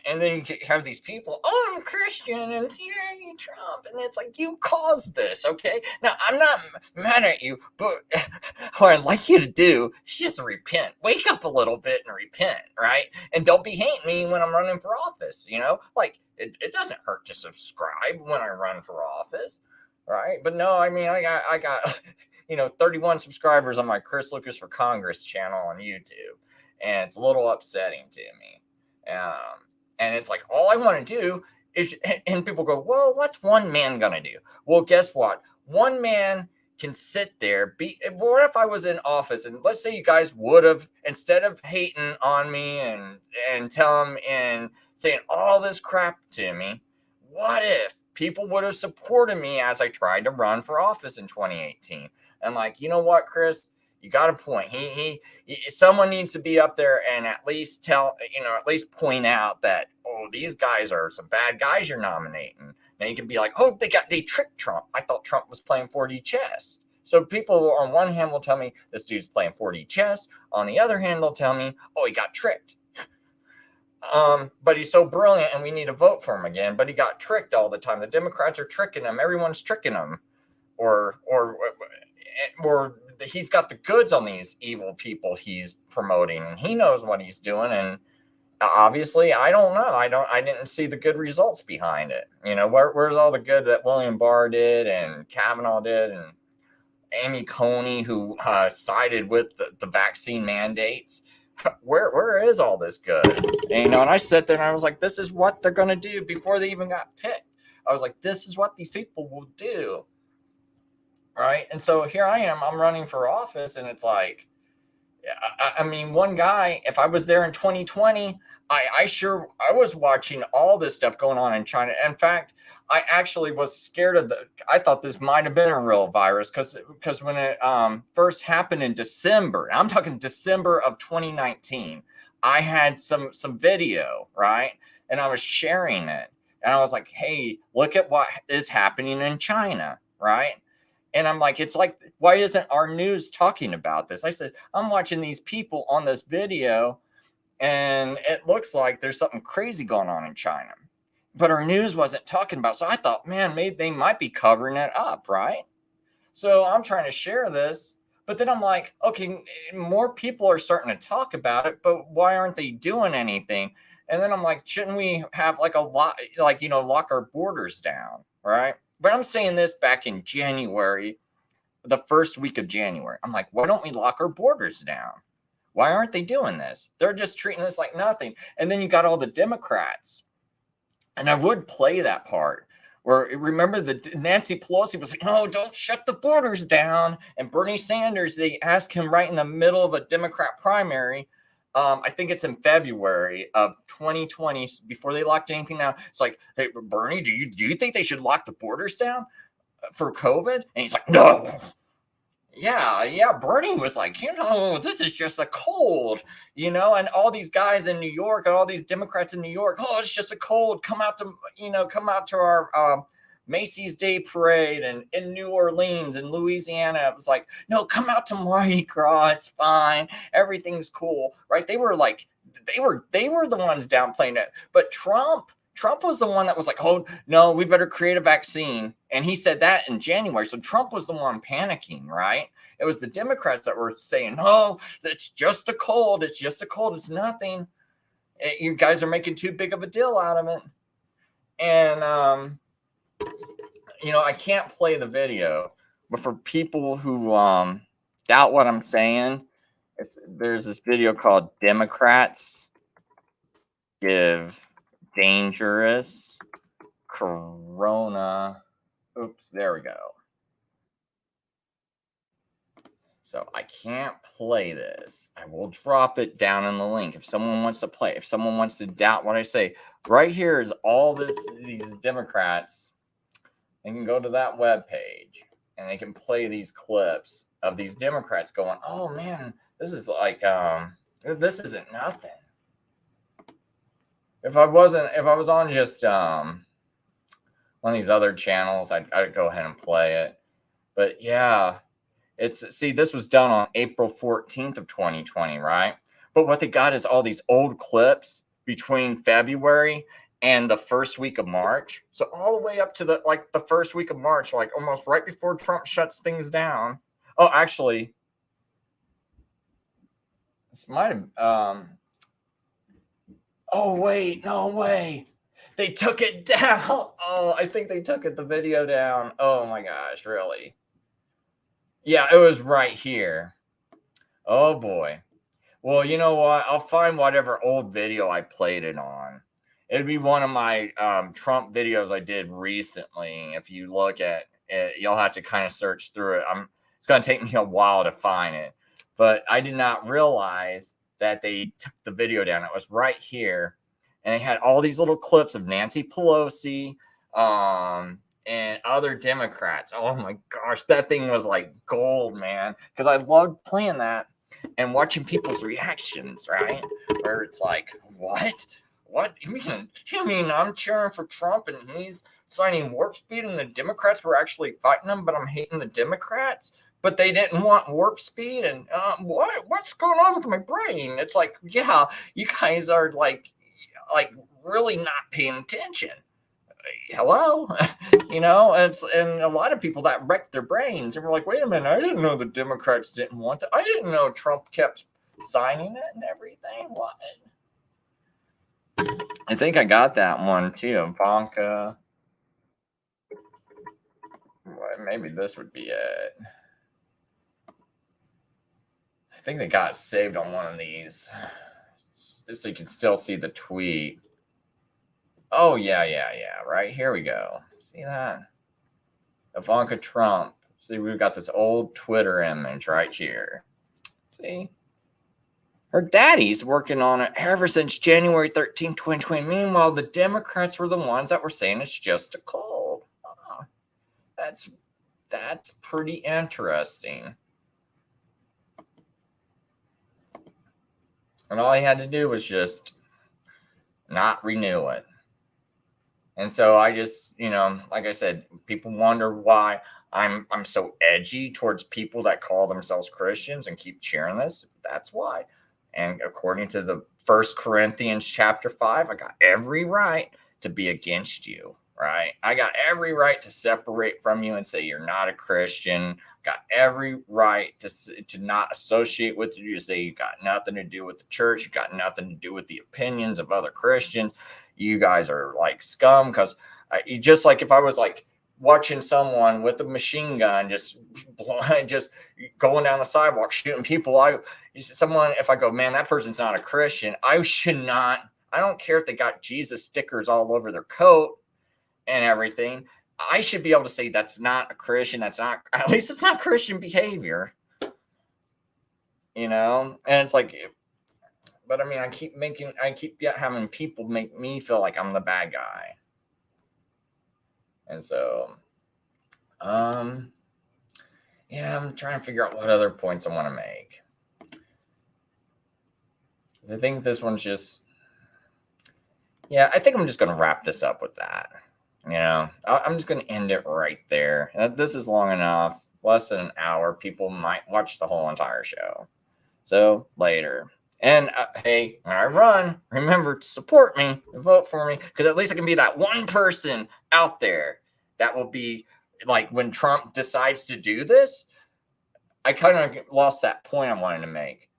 and then you have these people, oh, I'm Christian, and yay, Trump, and it's like, you caused this, okay? Now, I'm not mad at you, but what I'd like you to do is just repent. Wake up a little bit and repent, right? And don't be hating me when I'm running for office, Like, it doesn't hurt to subscribe when I run for office, right? But no, I mean, I got 31 subscribers on my Chris Lucas for Congress channel on YouTube, and it's a little upsetting to me. And it's like, all I want to do is, and people go, well, what's one man gonna do? Well, guess what? One man can sit there. What if I was in office, and let's say you guys would have, instead of hating on me and telling and saying all this crap to me, what if people would have supported me as I tried to run for office in 2018? And like, you know what, Chris, you got a point. Someone needs to be up there and at least at least point out that, oh, these guys are some bad guys you're nominating. Now you can be like, oh, they tricked Trump. I thought Trump was playing 4D chess. So people on one hand will tell me this dude's playing 4D chess. On the other hand, they'll tell me, oh, he got tricked. But he's so brilliant and we need to vote for him again. But he got tricked all the time. The Democrats are tricking him. Everyone's tricking him. Or he's got the goods on these evil people he's promoting, and he knows what he's doing. And obviously, I don't know. I didn't see the good results behind it. Where's all the good that William Barr did and Kavanaugh did and Amy Coney, who sided with the vaccine mandates? Where is all this good? And I sat there and I was like, this is what they're going to do before they even got picked. I was like, this is what these people will do. Right. And so here I am, I'm running for office, and it's like, I mean, one guy, if I was there in 2020, I was watching all this stuff going on in China. In fact, I actually was scared I thought this might have been a real virus because when it first happened in December, I'm talking December of 2019, I had some video, right? And I was sharing it, and I was like, hey, look at what is happening in China, right? And I'm like, it's like, why isn't our news talking about this? I said, I'm watching these people on this video, and it looks like there's something crazy going on in China. But our news wasn't talking about it. So I thought, man, maybe they might be covering it up, right? So I'm trying to share this. But then I'm like, okay, more people are starting to talk about it, but why aren't they doing anything? And then I'm like, shouldn't we have like a lot, like, lock our borders down, right? But I'm saying this back in January, the first week of January. I'm like, why don't we lock our borders down? Why aren't they doing this? They're just treating this like nothing. And then you got all the Democrats. And I would play that part where, remember, Nancy Pelosi was like, no, don't shut the borders down. And Bernie Sanders, they asked him right in the middle of a Democrat primary. I think it's in February of 2020, before they locked anything down. It's like, hey, Bernie, do you think they should lock the borders down for COVID? And he's like, no. Yeah. Bernie was like, this is just a cold, and all these guys in New York and all these Democrats in New York, oh, it's just a cold. Come out to our Macy's Day Parade and in New Orleans and Louisiana. It was like, no, come out to Mardi Gras. It's fine. Everything's cool, right? They were like, they were the ones downplaying it. But Trump was the one that was like, oh, no, we better create a vaccine. And he said that in January. So Trump was the one panicking, right? It was the Democrats that were saying, oh, it's just a cold. It's just a cold. It's nothing. You guys are making too big of a deal out of it. And, I can't play the video, but for people who doubt what I'm saying, there's this video called Democrats Give Dangerous Corona. Oops, there we go. So I can't play this. I will drop it down in the link if someone wants to play. If someone wants to doubt what I say, right here is all these Democrats. They can go to that webpage and they can play these clips of these Democrats going, "Oh man, this is like this isn't nothing." If I was on just one of these other channels, I'd go ahead and play it. But yeah, this was done on April 14th of 2020, right? But what they got is all these old clips between February and the first week of March. So all the way up to the first week of March, like almost right before Trump shuts things down. Oh, actually, this might have oh wait, no way. They took it down. Oh, I think they took the video down. Oh my gosh, really? Yeah, it was right here. Oh boy. Well, you know what? I'll find whatever old video I played it on. It'd be one of my Trump videos I did recently. If you look at it, you'll have to kind of search through it. It's going to take me a while to find it. But I did not realize that they took the video down. It was right here. And they had all these little clips of Nancy Pelosi and other Democrats. Oh my gosh, that thing was like gold, man. Because I loved playing that and watching people's reactions, right? Where it's like, what? What? You mean I'm cheering for Trump and he's signing warp speed and the Democrats were actually fighting him, but I'm hating the Democrats? But they didn't want warp speed? And what's going on with my brain? It's like, yeah, you guys are like really not paying attention. Hello? And a lot of people that wrecked their brains and were like, wait a minute, I didn't know the Democrats didn't want that. I didn't know Trump kept signing it and everything. What? I think I got that one too. Ivanka. Well, maybe this would be it. I think they got it saved on one of these. So you can still see the tweet. Oh, yeah. Right, here we go. See that? Ivanka Trump. See, we've got this old Twitter image right here. See? Her daddy's working on it ever since January 13, 2020. Meanwhile, the Democrats were the ones that were saying it's just a cold. Oh, that's pretty interesting. And all he had to do was just not renew it. And so I just, like I said, people wonder why I'm so edgy towards people that call themselves Christians and keep cheering this. That's why. And according to the 1 Corinthians chapter 5, I got every right to be against you, right? I got every right to separate from you and say you're not a Christian. Got every right to not associate with you, to say you got nothing to do with the church. You got nothing to do with the opinions of other Christians. You guys are like scum, because just like if I was like watching someone with a machine gun just going down the sidewalk shooting people, if I go, man, that person's not a Christian, I don't care if they got Jesus stickers all over their coat and everything. I should be able to say that's not a Christian. At least it's not Christian behavior, and it's like, but I mean, I keep having people make me feel like I'm the bad guy. And so, yeah, I'm trying to figure out what other points I want to make. Because I think this one's just, yeah, I think I'm just going to wrap this up with that. I'm just going to end it right there. This is long enough, less than an hour. People might watch the whole entire show. So later. And hey, when I run, remember to support me, to vote for me, because at least I can be that one person out there that will be like when Trump decides to do this. I kind of lost that point I wanted to make.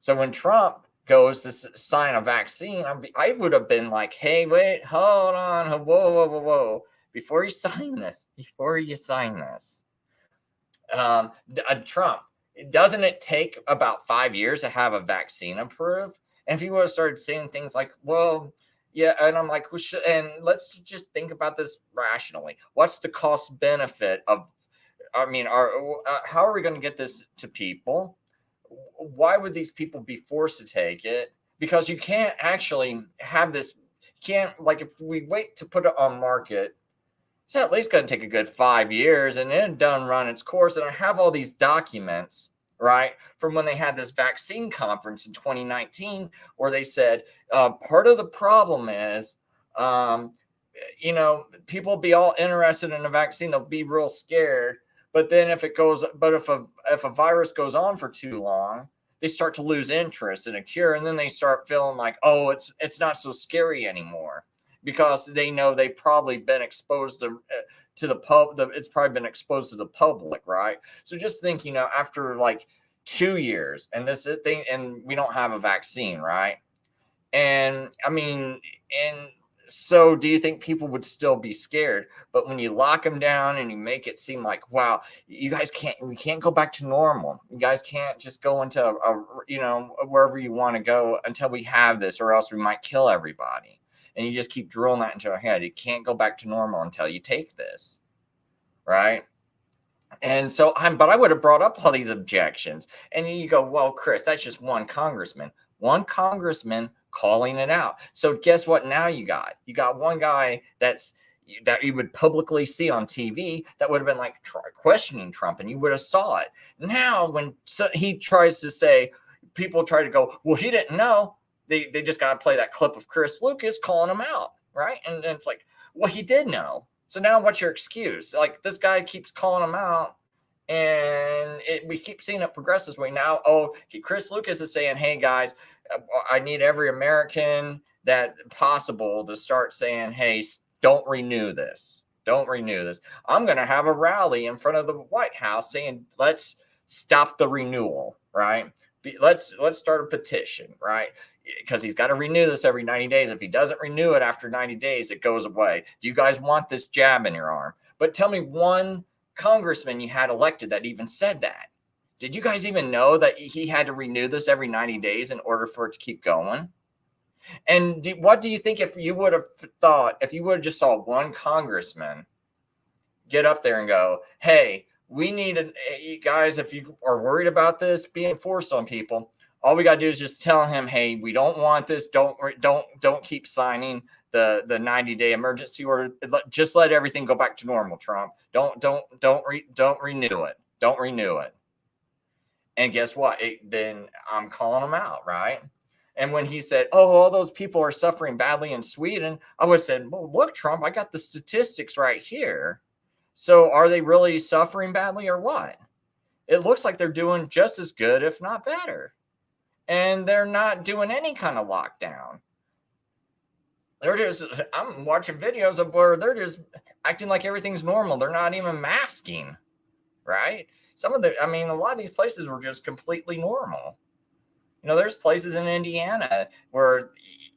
So when Trump goes to sign a vaccine, I would have been like, hey, wait, hold on, whoa. Before you sign this, Trump, doesn't it take about 5 years to have a vaccine approved? And if you would have started saying things like, well, yeah, and I'm like, and let's just think about this rationally. What's the cost benefit of, how are we going to get this to people? Why would these people be forced to take it? Because you can't actually have this, if we wait to put it on market, it's at least going to take a good 5 years and then done run its course. And I have all these documents, right, from when they had this vaccine conference in 2019, where they said part of the problem is, people be all interested in a vaccine, they'll be real scared. But then if a virus goes on for too long, they start to lose interest in a cure, and then they start feeling like, oh, it's not so scary anymore, because they know they've probably been exposed to the it's probably been exposed to the public, right? So just think, after like 2 years, and this thing, and we don't have a vaccine, right? And so do you think people would still be scared? But when you lock them down and you make it seem like, wow, we can't go back to normal. You guys can't just go into wherever you want to go until we have this, or else we might kill everybody. And you just keep drilling that into our head. You can't go back to normal until you take this, right? And so but I would have brought up all these objections. And you go, well, Chris, that's just one congressman calling it out. So guess what? Now you got one guy that you would publicly see on TV that would have been like questioning Trump, and you would have saw it. Now, when he tries to say, people try to go, well, he didn't know. They just got to play that clip of Chris Lucas calling him out, right? And it's like, well, he did know. So now what's your excuse? Like, this guy keeps calling him out, and we keep seeing it progress this way. Now, Chris Lucas is saying, hey, guys, I need every American that possible to start saying, hey, don't renew this. Don't renew this. I'm going to have a rally in front of the White House saying, let's stop the renewal, right? Let's start a petition, right? Because he's got to renew this every 90 days. If he doesn't renew it after 90 days, it goes away. Do you guys want this jab in your arm? But tell me one congressman you had elected that even said that. Did you guys even know that he had to renew this every 90 days in order for it to keep going? And what do you think if you would have just saw one congressman get up there and go, hey, we need you guys, if you are worried about this being forced on people, all we got to do is just tell him, hey, we don't want this. Don't keep signing the 90-day emergency order. Just let everything go back to normal, Trump. Don't renew it. Don't renew it. And guess what? Then I'm calling him out, right? And when he said, oh, all those people are suffering badly in Sweden, I would have said, well, look, Trump, I got the statistics right here. So are they really suffering badly or what? It looks like they're doing just as good, if not better. And they're not doing any kind of lockdown. I'm watching videos of where they're just acting like everything's normal. They're not even masking, right? A lot of these places were just completely normal. There's places in Indiana where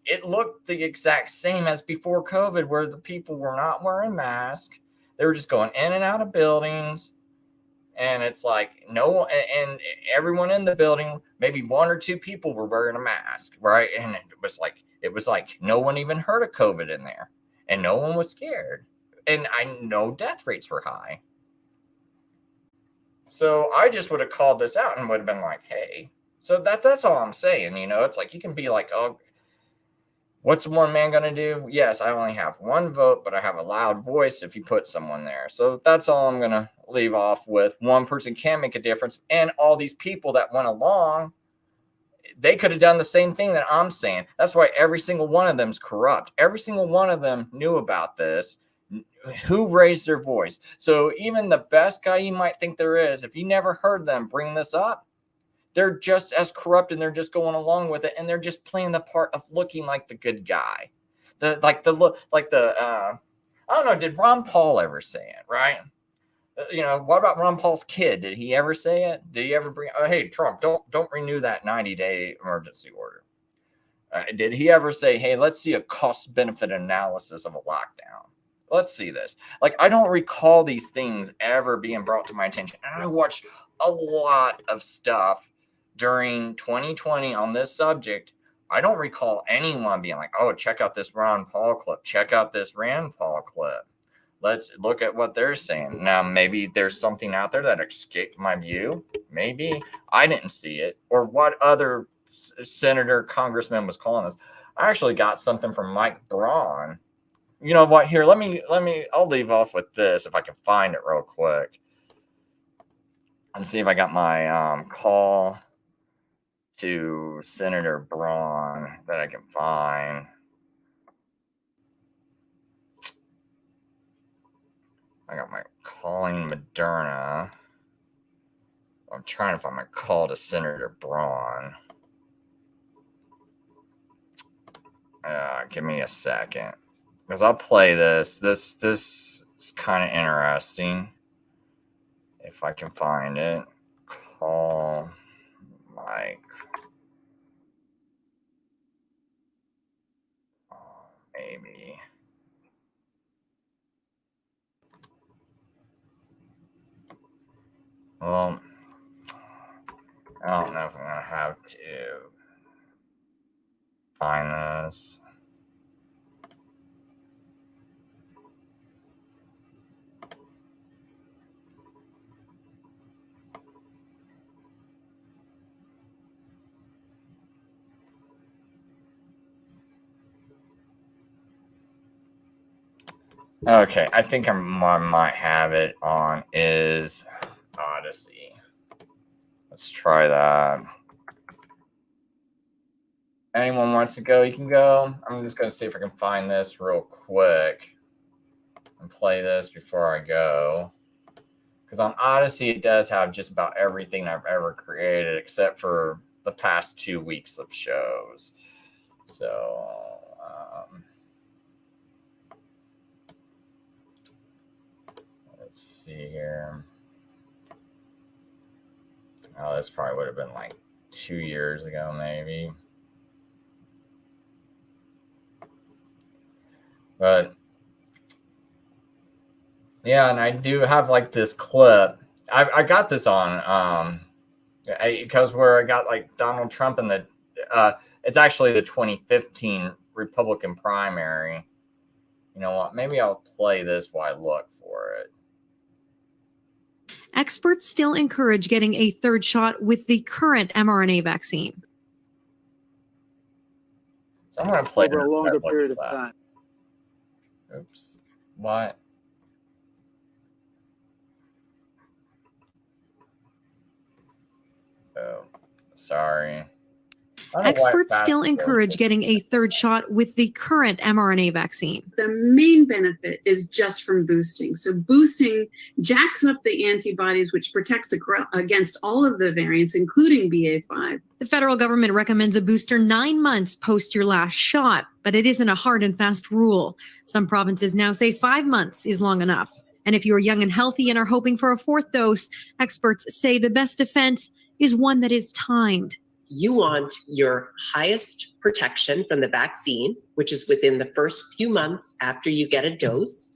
it looked the exact same as before COVID, where the people were not wearing masks. They were just going in and out of buildings. And it's like and everyone in the building, maybe one or two people were wearing a mask, right? And it was like no one even heard of COVID in there, and no one was scared. And I know death rates were high. So I just would have called this out and would have been like, hey. So that's all I'm saying. It's like you can be like, oh, what's one man going to do? Yes, I only have one vote, but I have a loud voice if you put someone there. So that's all I'm going to leave off with. One person can make a difference. And all these people that went along, they could have done the same thing that I'm saying. That's why every single one of them is corrupt. Every single one of them knew about this, Who raised their voice? So even the best guy you might think there is, if you never heard them bring this up, they're just as corrupt and they're just going along with it, and they're just playing the part of looking like the good guy. I don't know, did Ron Paul ever say it, right? What about Ron Paul's kid? Did he ever say it? Did he ever bring, hey, Trump, don't renew that 90-day emergency order? Did he ever say, hey, let's see a cost benefit analysis of a lockdown? Let's see this. Like, I don't recall these things ever being brought to my attention. And I watched a lot of stuff during 2020 on this subject. I don't recall anyone being like, oh, check out this Ron Paul clip. Check out this Rand Paul clip. Let's look at what they're saying. Now, maybe there's something out there that escaped my view. Maybe I didn't see it. Or what other senator, congressman was calling this. I actually got something from Mike Braun. You know what? Here, I'll leave off with this if I can find it real quick. Let's see if I got my call to Senator Braun that I can find. I got my calling Moderna. I'm trying to find my call to Senator Braun. Give me a second, because I'll play this. This is kind of interesting. If I can find it, call Mike. Maybe. Well, I don't know if I'm gonna have to find this. Okay, I think I might have it on is Odyssey. Let's try that. Anyone wants to go, you can go. I'm just going to see if I can find this real quick and play this before I go. Because on Odyssey, it does have just about everything I've ever created except for the past 2 weeks of shows. So, let's see here. Oh, this probably would have been like 2 years ago, maybe. But yeah, and I do have like this clip. I got this on because where I got like Donald Trump in the it's actually the 2015 Republican primary. You know what? Maybe I'll play this while I look for it. Experts still encourage getting a third shot with the current mRNA vaccine. So I'm going to play over a longer period of time. Oops. What? Oh, sorry. Experts still encourage getting a third shot with the current mRNA vaccine. The main benefit is just from boosting. So boosting jacks up the antibodies, which protects against all of the variants, including BA.5. The federal government recommends a booster 9 months post your last shot, but it isn't a hard and fast rule. Some provinces now say 5 months is long enough. And if you're young and healthy and are hoping for a fourth dose, experts say the best defense is one that is timed. You want your highest protection from the vaccine, which is within the first few months after you get a dose,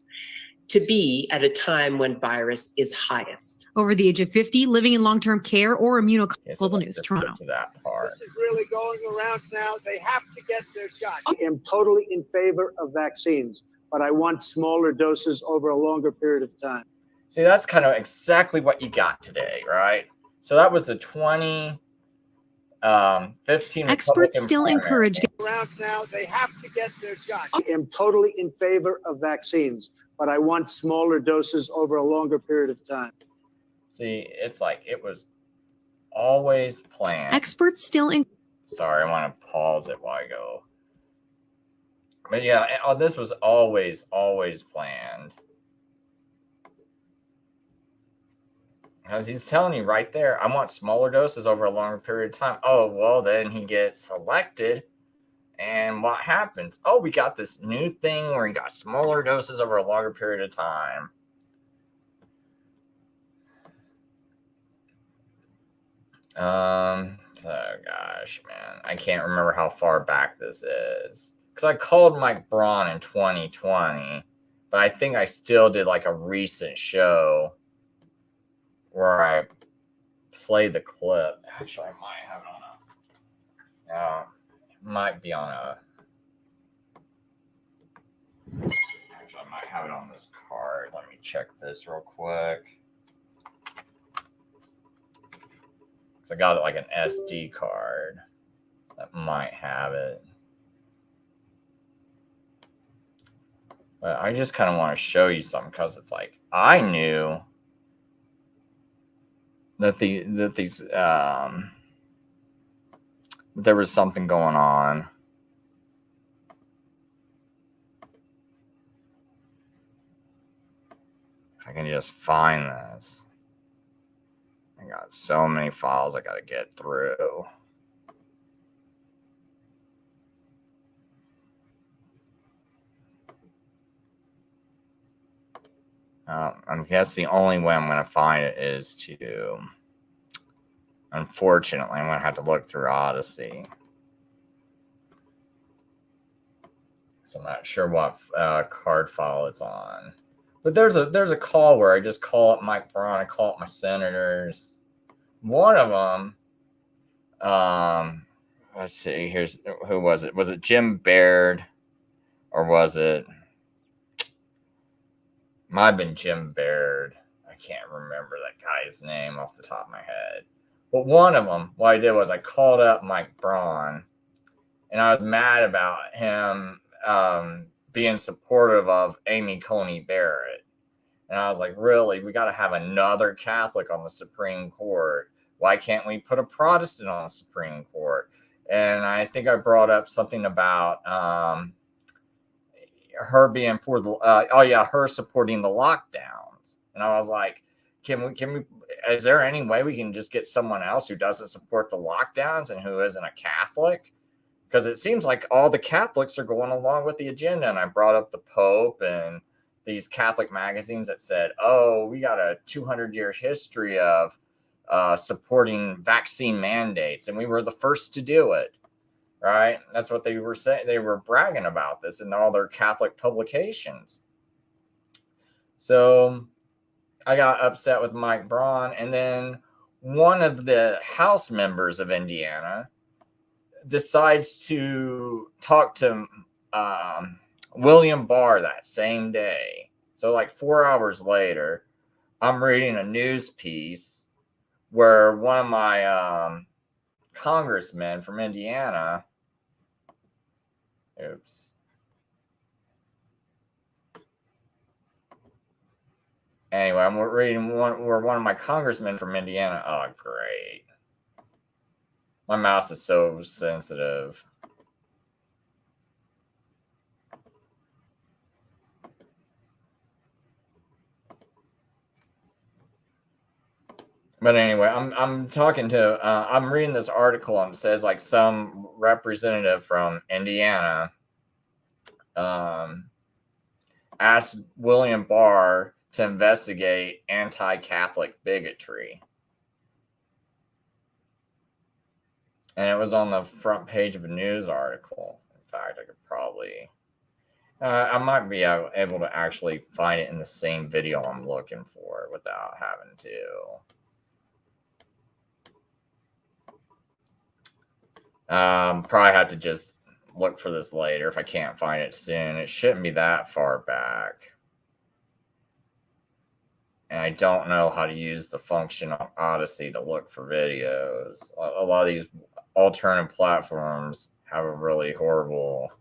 to be at a time when virus is highest. Over the age of 50, living in long-term care or Global News, Toronto. To that part. This is really going around now. They have to get their shot. I am totally in favor of vaccines, but I want smaller doses over a longer period of time. See, that's kind of exactly what you got today, right? So that was the 2015 Experts still encourage around now. They have to get their shot. I am totally in favor of vaccines, but I want smaller doses over a longer period of time. See, it's like it was always planned. Experts still Sorry, I want to pause it while I go. But yeah, this was always planned. Because he's telling you right there, I want smaller doses over a longer period of time. Oh, well, then he gets selected. And what happens? Oh, we got this new thing where he got smaller doses over a longer period of time. Oh gosh, man. I can't remember how far back this is. Because I called Mike Braun in 2020, but I think I still did like a recent show where I played the clip. Actually, I might have it on might be on a. Actually, I might have it on this card. Let me check this real quick. I got it like an SD card that might have it. But I just kind of want to show you something because it's like I knew that there was something going on. If I can just find this. I got so many files I got to get through. I guess the only way I'm going to find it is to, unfortunately, I'm going to have to look through Odyssey. So I'm not sure what card file it's on. But there's a call where I just call up Mike Braun, I call up my senators. One of them, let's see, who was it? Was it Jim Baird, or was it? Might have been Jim Baird. I can't remember that guy's name off the top of my head. But one of them, what I did was I called up Mike Braun, and I was mad about him being supportive of Amy Coney Barrett. And I was like, really? We got to have another Catholic on the Supreme Court. Why can't we put a Protestant on the Supreme Court? And I think I brought up something about her being for the her supporting the lockdowns. And I was like, can we is there any way we can just get someone else who doesn't support the lockdowns and who isn't a Catholic? Because it seems like all the Catholics are going along with the agenda. And I brought up the Pope and these Catholic magazines that said, oh, we got a 200-year history of supporting vaccine mandates, and we were the first to do it. Right? That's what they were saying. They were bragging about this in all their Catholic publications. So I got upset with Mike Braun. And then one of the House members of Indiana decides to talk to William Barr that same day. So like 4 hours later, I'm reading a news piece where one of my congressmen from Indiana, anyway, I'm reading where one of my congressmen from Indiana, oh great, my mouse is so sensitive. But anyway, I'm talking to I'm reading this article, and it says like some representative from Indiana asked William Barr to investigate anti-Catholic bigotry, and it was on the front page of a news article. In fact, I could probably I might be able to actually find it in the same video I'm looking for without having to. Probably have to just look for this later if I can't find it soon. It shouldn't be that far back. And I don't know how to use the function on Odyssey to look for videos. A lot of these alternative platforms have a really horrible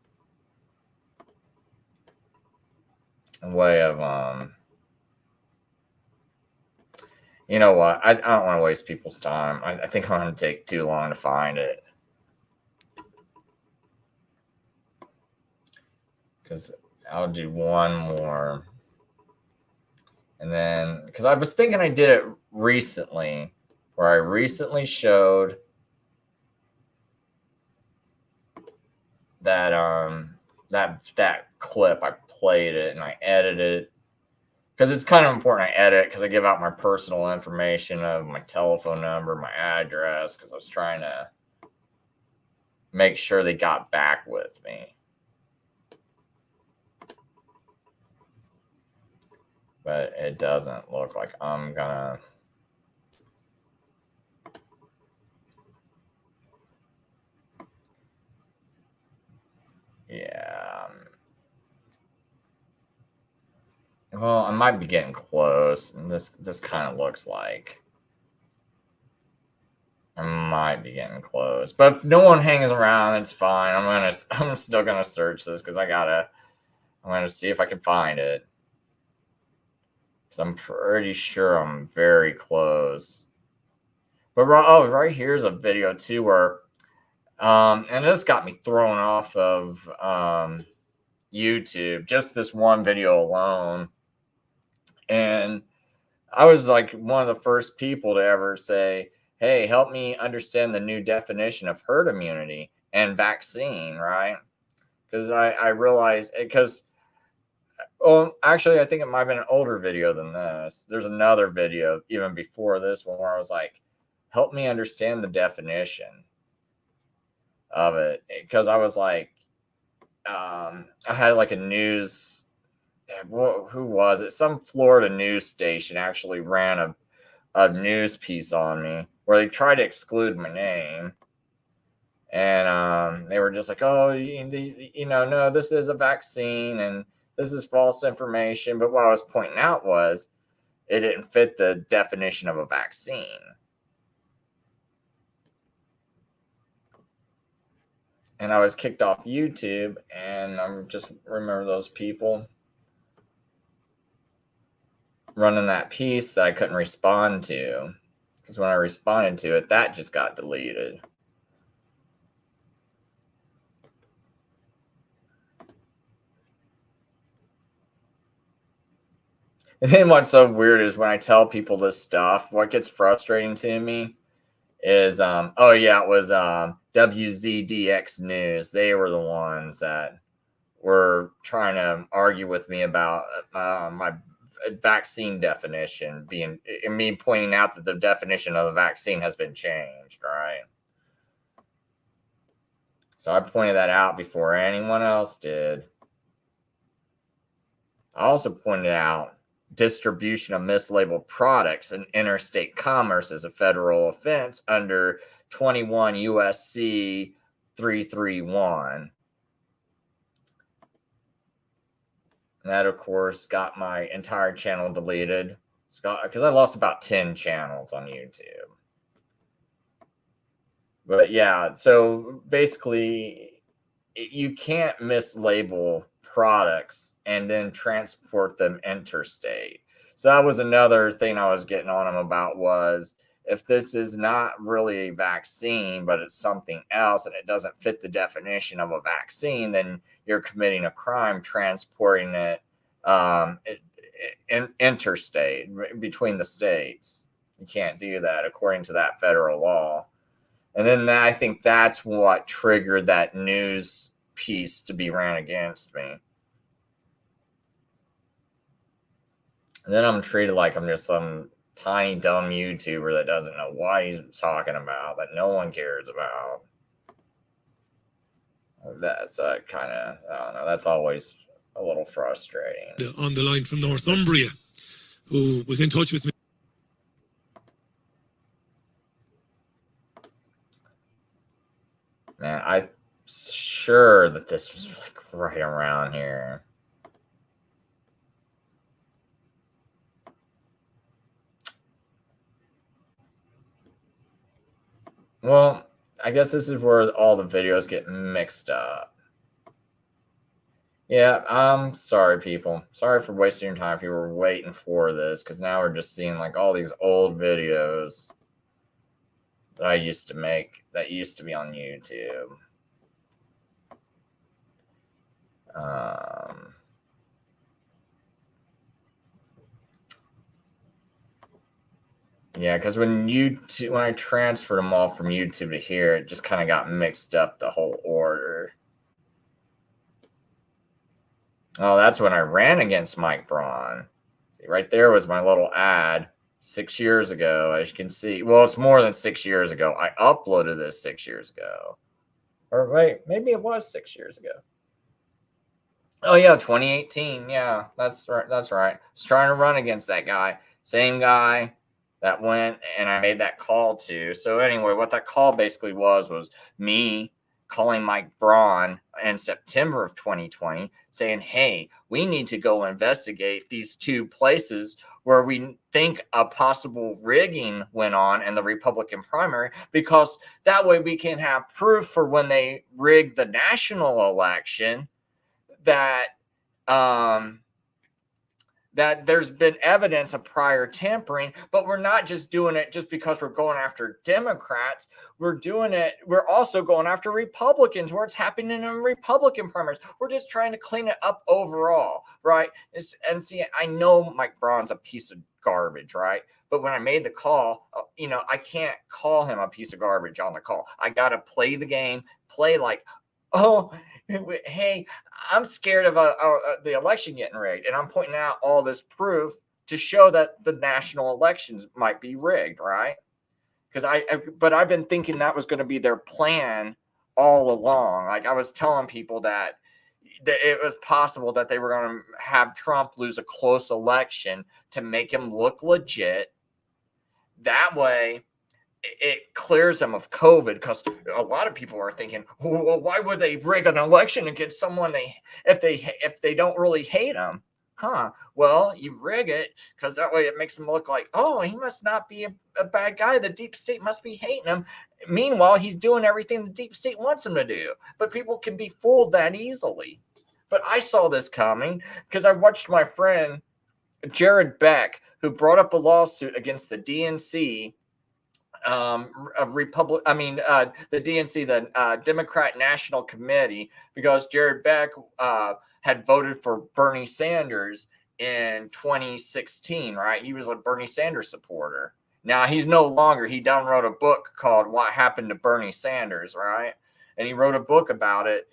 way of you know what? I don't want to waste people's time. I think I'm going to take too long to find it. because I'll do one more. And then, because I was thinking I did it recently, where I recently showed that that clip. I played it and I edited it because it's kind of important. I edit because I give out my personal information of my telephone number, my address, because I was trying to make sure they got back with me. But it doesn't look like I'm gonna. Yeah. Well, I might be getting close, and this kind of looks like I might be getting close. But if no one hangs around, it's fine. I'm still gonna search this because I'm gonna see if I can find it. Because I'm pretty sure I'm very close. But right here's a video too where and this got me thrown off of YouTube, just this one video alone. And I was like one of the first people to ever say, hey, help me understand the new definition of herd immunity and vaccine, right? Because I realized, because, well, actually, I think it might have been an older video than this. There's another video even before this one where I was like, help me understand the definition of it. Because I was like, I had like a news, who was it? Some Florida news station actually ran a news piece on me where they tried to exclude my name. And they were just like, oh, no, this is a vaccine and this is false information. But what I was pointing out was it didn't fit the definition of a vaccine. And I was kicked off YouTube, and I just remember those people running that piece that I couldn't respond to. Because when I responded to it, that just got deleted. And then what's so weird is when I tell people this stuff, what gets frustrating to me is, oh yeah, it was WZDX News. They were the ones that were trying to argue with me about my vaccine definition being, me pointing out that the definition of the vaccine has been changed, right? So I pointed that out before anyone else did. I also pointed out distribution of mislabeled products in interstate commerce is a federal offense under 21 USC 331. And that, of course, got my entire channel deleted because I lost about 10 channels on YouTube. But yeah, so basically, you can't mislabel products and then transport them interstate. So that was another thing I was getting on them about, was if this is not really a vaccine, but it's something else and it doesn't fit the definition of a vaccine, then you're committing a crime transporting it interstate between the states. You can't do that according to that federal law. And then I think that's what triggered that news piece to be ran against me. And then I'm treated like I'm just some tiny dumb YouTuber that doesn't know what he's talking about, that no one cares about. That's kind of, I don't know, that's always a little frustrating. On the line from Northumbria, who was in touch with me. Man, I'm sure that this was like right around here. Well, I guess this is where all the videos get mixed up. Yeah, I'm sorry, people. Sorry for wasting your time if you were waiting for this, because now we're just seeing like all these old videos that I used to make that used to be on YouTube. Yeah, because when I transferred them all from YouTube to here, it just kind of got mixed up, the whole order. Oh, that's when I ran against Mike Braun. See, right there was my little ad 6 years ago, as you can see. Well, it's more than 6 years ago. I uploaded this 6 years ago. Or wait, maybe it was 6 years ago. Oh yeah, 2018. Yeah, that's right. That's right. I was trying to run against that guy. Same guy that went and I made that call to. So anyway, what that call basically was me calling Mike Braun in September of 2020 saying, hey, we need to go investigate these two places where we think a possible rigging went on in the Republican primary, because that way we can have proof for when they rigged the national election that that there's been evidence of prior tampering. But we're not just doing it just because we're going after Democrats. We're also going after Republicans, where it's happening in Republican primaries. We're just trying to clean it up overall, right? And see, I know Mike Braun's a piece of garbage, right? But when I made the call, I can't call him a piece of garbage on the call. I got to play the game, play like, oh, hey, I'm scared of the election getting rigged, and I'm pointing out all this proof to show that the national elections might be rigged, right? Because but I've been thinking that was going to be their plan all along. Like, I was telling people that it was possible that they were going to have Trump lose a close election to make him look legit. That way, it clears them of COVID, because a lot of people are thinking, well, why would they rig an election against someone if they don't really hate them? Well, you rig it because that way it makes them look like, oh, he must not be a bad guy. The deep state must be hating him. Meanwhile, he's doing everything the deep state wants him to do. But people can be fooled that easily. But I saw this coming because I watched my friend Jared Beck, who brought up a lawsuit against the DNC, the DNC, the Democrat National Committee, because Jared Beck had voted for Bernie Sanders in 2016, right? He was a Bernie Sanders supporter. Now he's no longer. He done wrote a book called "What Happened to Bernie Sanders," right? And he wrote a book about it,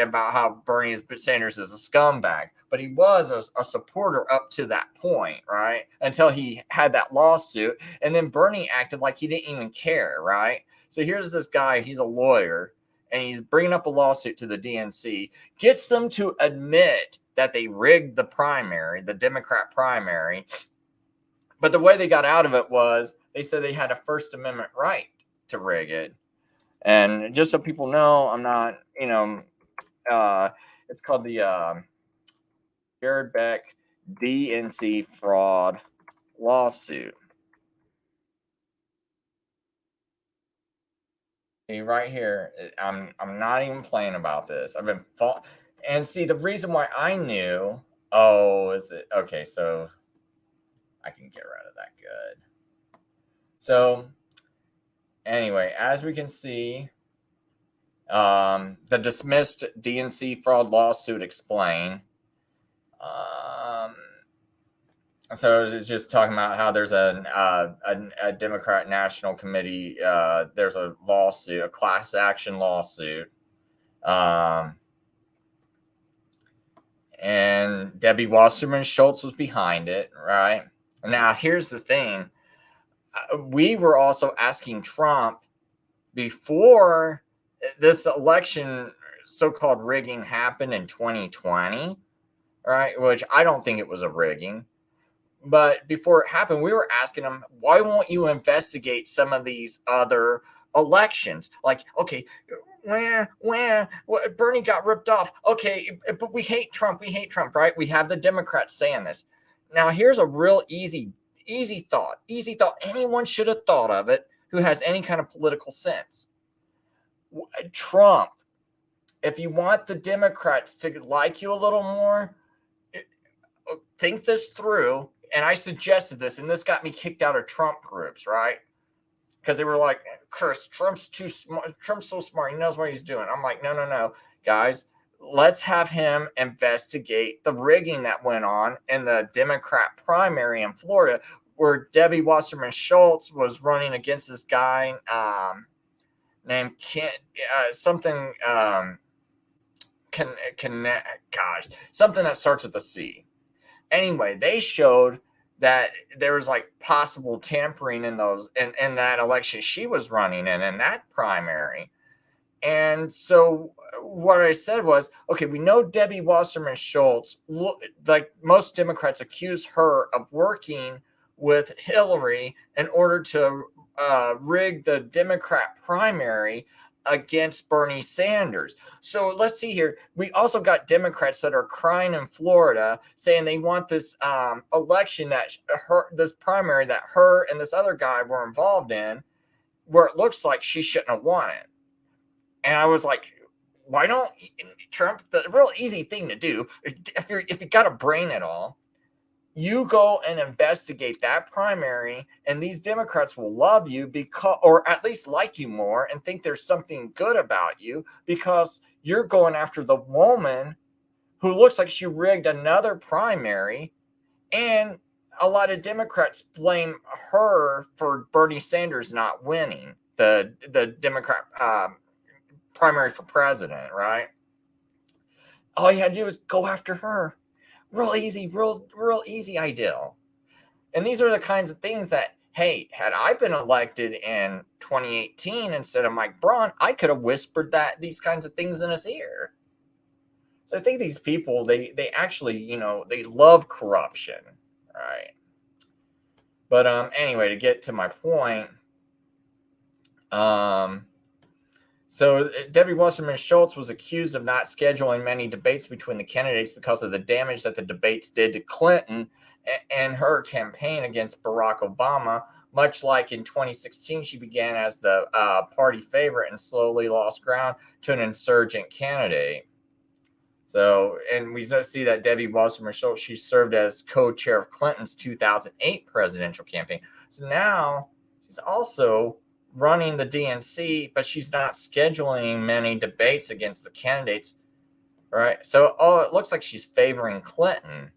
about how Bernie Sanders is a scumbag. But he was a supporter up to that point, right? Until he had that lawsuit. And then Bernie acted like he didn't even care, right? So here's this guy, he's a lawyer, and he's bringing up a lawsuit to the DNC, gets them to admit that they rigged the primary, the Democrat primary. But the way they got out of it was they said they had a First Amendment right to rig it. And just so people know, I'm not, it's called the Jared Beck DNC fraud lawsuit. See, right here, I'm not even playing about this. I've been and see, the reason why I knew, is it okay? So I can get rid of that. Good. So anyway, as we can see, the dismissed DNC fraud lawsuit explained. So it's just talking about how there's a Democrat National Committee. There's a lawsuit, a class action lawsuit, and Debbie Wasserman Schultz was behind it, right? Now, here's the thing. We were also asking Trump before this election, so-called rigging happened in 2020, right? Which I don't think it was a rigging. But before it happened, we were asking him, why won't you investigate some of these other elections? Like, okay, Bernie got ripped off. Okay, but we hate Trump. We hate Trump, right? We have the Democrats saying this. Now, here's a real easy thought. Easy thought. Anyone should have thought of it who has any kind of political sense. Trump, if you want the Democrats to like you a little more, think this through. And I suggested this, and this got me kicked out of Trump groups, right? Because they were like, Chris, Trump's too smart. Trump's so smart. He knows what he's doing. I'm like, no, guys, let's have him investigate the rigging that went on in the Democrat primary in Florida, where Debbie Wasserman Schultz was running against this guy named something something that starts with a C. Anyway, they showed that there was like possible tampering in that election she was running in that primary. And so what I said was, okay, we know Debbie Wasserman Schultz, like most Democrats accuse her of working with Hillary in order to rig the Democrat primary against Bernie Sanders. So let's see here. We also got Democrats that are crying in Florida saying they want this election this primary that her and this other guy were involved in, where it looks like she shouldn't have won it. And I was like, why don't Trump, the real easy thing to do, if you got a brain at all, you go and investigate that primary, and these Democrats will love you or at least like you more and think there's something good about you because you're going after the woman who looks like she rigged another primary. And a lot of Democrats blame her for Bernie Sanders not winning the Democrat primary for president, right? All you had to do was go after her. Real easy idea. And these are the kinds of things that, hey, had I been elected in 2018 instead of Mike Braun, I could have whispered these kinds of things in his ear. So I think these people, they actually, they love corruption, right? But anyway, to get to my point, so Debbie Wasserman Schultz was accused of not scheduling many debates between the candidates because of the damage that the debates did to Clinton and her campaign against Barack Obama. Much like in 2016, she began as the party favorite and slowly lost ground to an insurgent candidate. So, and we see that Debbie Wasserman Schultz, she served as co-chair of Clinton's 2008 presidential campaign. So now she's also running the DNC, but she's not scheduling many debates against the candidates, right? So, it looks like she's favoring Clinton,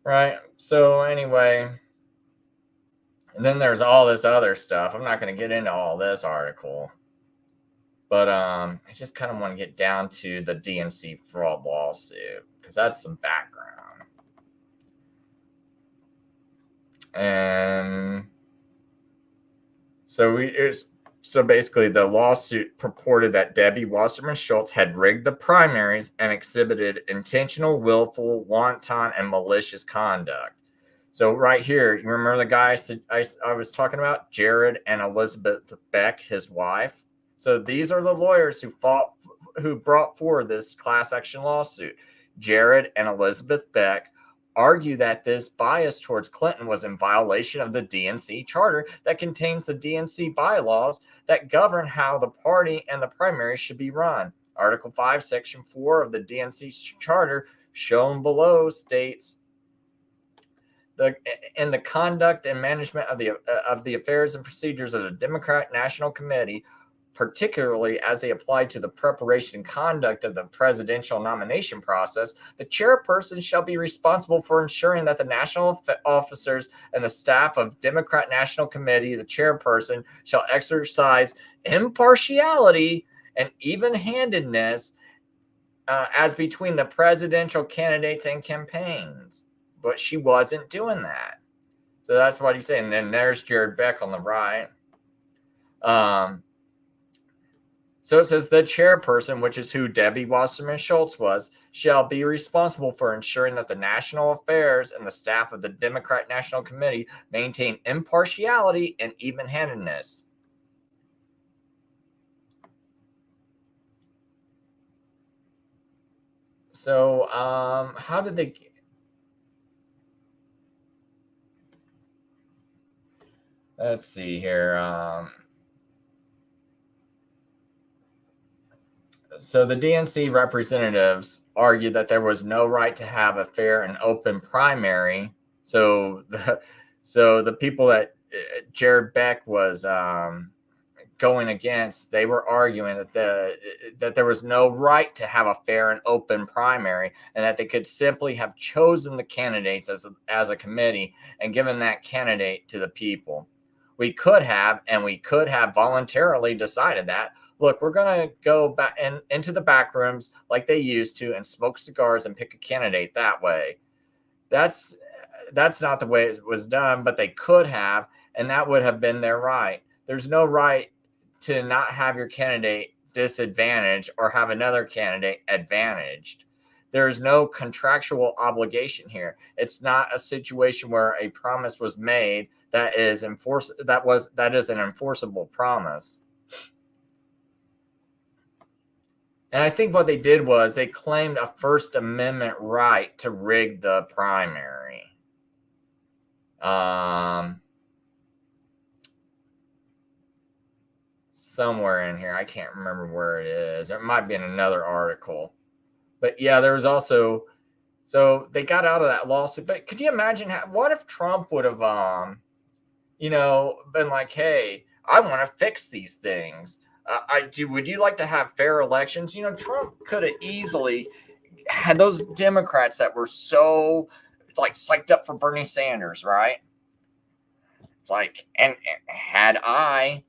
right? So anyway, and then there's all this other stuff. I'm not going to get into all this article, but I just kind of want to get down to the DNC fraud lawsuit because that's some background. And so basically the lawsuit purported that Debbie Wasserman Schultz had rigged the primaries and exhibited intentional, willful, wanton, and malicious conduct. So right here, you remember the guy I was talking about, Jared and Elizabeth Beck, his wife? So these are the lawyers who brought forward this class action lawsuit. Jared and Elizabeth Beck argue that this bias towards Clinton was in violation of the DNC charter that contains the DNC bylaws that govern how the party and the primary should be run. Article 5, Section 4 of the DNC charter, shown below, states, in the conduct and management of the affairs and procedures of the Democratic National Committee, particularly as they apply to the preparation and conduct of the presidential nomination process, the chairperson shall be responsible for ensuring that the national officers and the staff of Democrat National Committee, the chairperson, shall exercise impartiality and even-handedness as between the presidential candidates and campaigns. But she wasn't doing that. So that's what he's saying. And then there's Jared Beck on the right. So it says the chairperson, which is who Debbie Wasserman Schultz was, shall be responsible for ensuring that the national affairs and the staff of the Democrat National Committee maintain impartiality and even-handedness. So, how did they... Let's see here. So the DNC representatives argued that there was no right to have a fair and open primary. So the people that Jared Beck was going against, they were arguing that there was no right to have a fair and open primary, and that they could simply have chosen the candidates as a committee and given that candidate to the people. We could have voluntarily decided that, look, we're going to go back into the back rooms like they used to and smoke cigars and pick a candidate that way. That's not the way it was done, but they could have, and that would have been their right. There's no right to not have your candidate disadvantaged or have another candidate advantaged. There is no contractual obligation here. It's not a situation where a promise was made that is an enforceable promise. And I think what they did was they claimed a First Amendment right to rig the primary. Somewhere in here, I can't remember where it is. It might be in another article. But yeah, there was also, so they got out of that lawsuit. But could you imagine what if Trump would have, been like, hey, I want to fix these things. Would you like to have fair elections? Trump could have easily had those Democrats that were so like psyched up for Bernie Sanders, right? It's like, and had I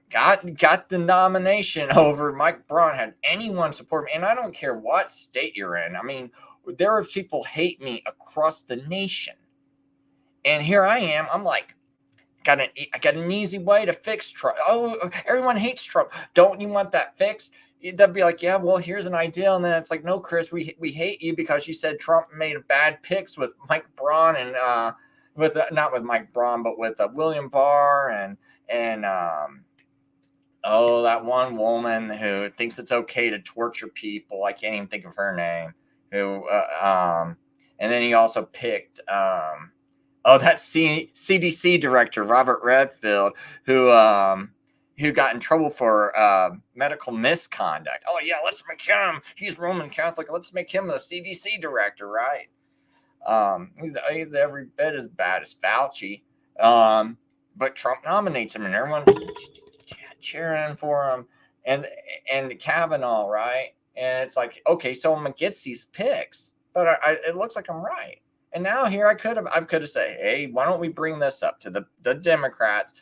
got the nomination over Mike Braun, had anyone support me, and I don't care what state you're in. I mean, there are people hate me across the nation, and here I am. I'm like, I got an easy way to fix Trump. Oh, everyone hates Trump. Don't you want that fixed? They'd be like, yeah, well, here's an idea. And then it's like, no, Chris, we hate you because you said Trump made bad picks with Mike Braun and not with Mike Braun, but with William Barr and that one woman who thinks it's okay to torture people. I can't even think of her name. And then he also picked that CDC director, Robert Redfield, who got in trouble for medical misconduct. Oh yeah, let's make him. He's Roman Catholic. Let's make him the CDC director, right? He's every bit as bad as Fauci. But Trump nominates him, and everyone cheering for him, and Kavanaugh, right? And it's like, okay, someone gets these picks, but it looks like I'm right. And now here I could have said, hey, why don't we bring this up to the Democrats,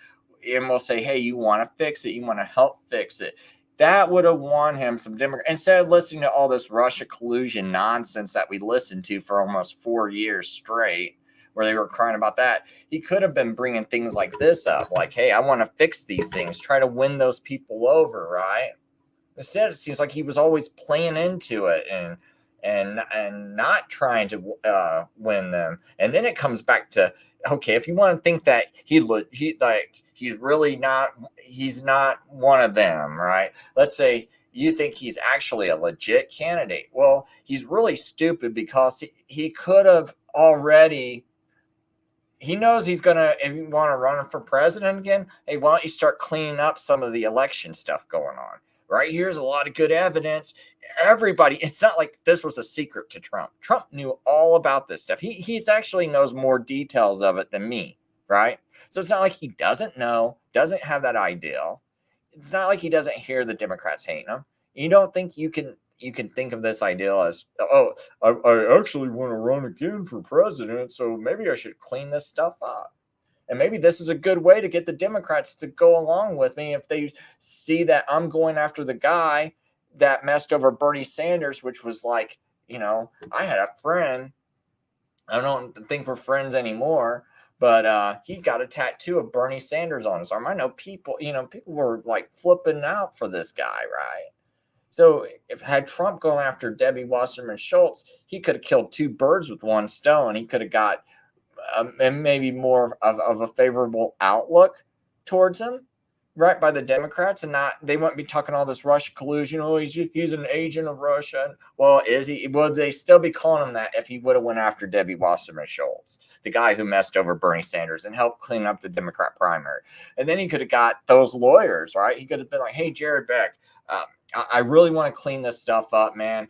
and we'll say, hey, you want to fix it, you want to help fix it. That would have won him some Democrats, instead of listening to all this Russia collusion nonsense that we listened to for almost 4 years straight, where they were crying about that. He could have been bringing things like this up, like, hey, I want to fix these things, try to win those people over, right? Instead, it seems like he was always playing into it and not trying to win them. And then it comes back to, okay, if you want to think that he's not one of them, right? Let's say you think he's actually a legit candidate. Well, he's really stupid because he could have already. He knows he's going to, if you want to run for president again, hey, why don't you start cleaning up some of the election stuff going on? Right? Here's a lot of good evidence. Everybody, it's not like this was a secret to Trump. Trump knew all about this stuff. He's actually knows more details of it than me, right? So it's not like he doesn't know, doesn't have that ideal. It's not like he doesn't hear the Democrats hating him. You don't think you can think of this ideal as, oh, I actually want to run again for president, so maybe I should clean this stuff up. And maybe this is a good way to get the Democrats to go along with me if they see that I'm going after the guy that messed over Bernie Sanders, which was like, I had a friend. I don't think we're friends anymore, but he got a tattoo of Bernie Sanders on his arm. I know people were like flipping out for this guy, right? So if had Trump gone after Debbie Wasserman Schultz, he could have killed two birds with one stone. He could have got and maybe more of a favorable outlook towards him, right, by the Democrats, and they wouldn't be talking all this Russia collusion. Oh, he's an agent of Russia. Well, is he? Would they still be calling him that if he would have went after Debbie Wasserman Schultz, the guy who messed over Bernie Sanders and helped clean up the Democrat primary? And then he could have got those lawyers, right? He could have been like, hey, Jared Beck, I really want to clean this stuff up, man.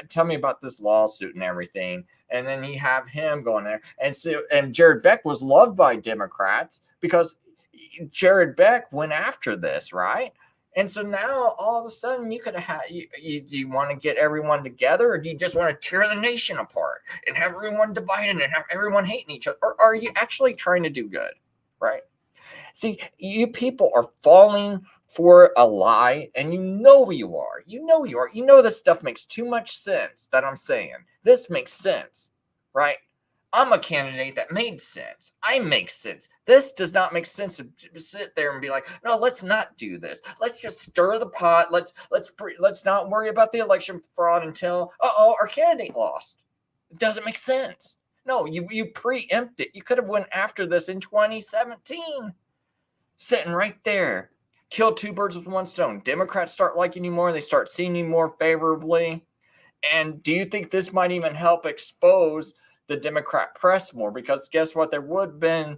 Tell me about this lawsuit and everything. And then you have him going there. And Jared Beck was loved by Democrats because Jared Beck went after this, right? And so now all of a sudden you could have you want to get everyone together, or do you just want to tear the nation apart and have everyone divided and have everyone hating each other? Or are you actually trying to do good, right? See, you people are falling for a lie, and you know you are. You know you are. You know this stuff makes too much sense that I'm saying. This makes sense, right? I'm a candidate that made sense. I make sense. This does not make sense to sit there and be like, no, let's not do this. Let's just stir the pot. Let's not worry about the election fraud until our candidate lost. It doesn't make sense. No, you preempt it. You could have went after this in 2017. Sitting right there. Kill two birds with one stone. Democrats start liking you more. They start seeing you more favorably. And do you think this might even help expose the Democrat press more? Because guess what? There would have been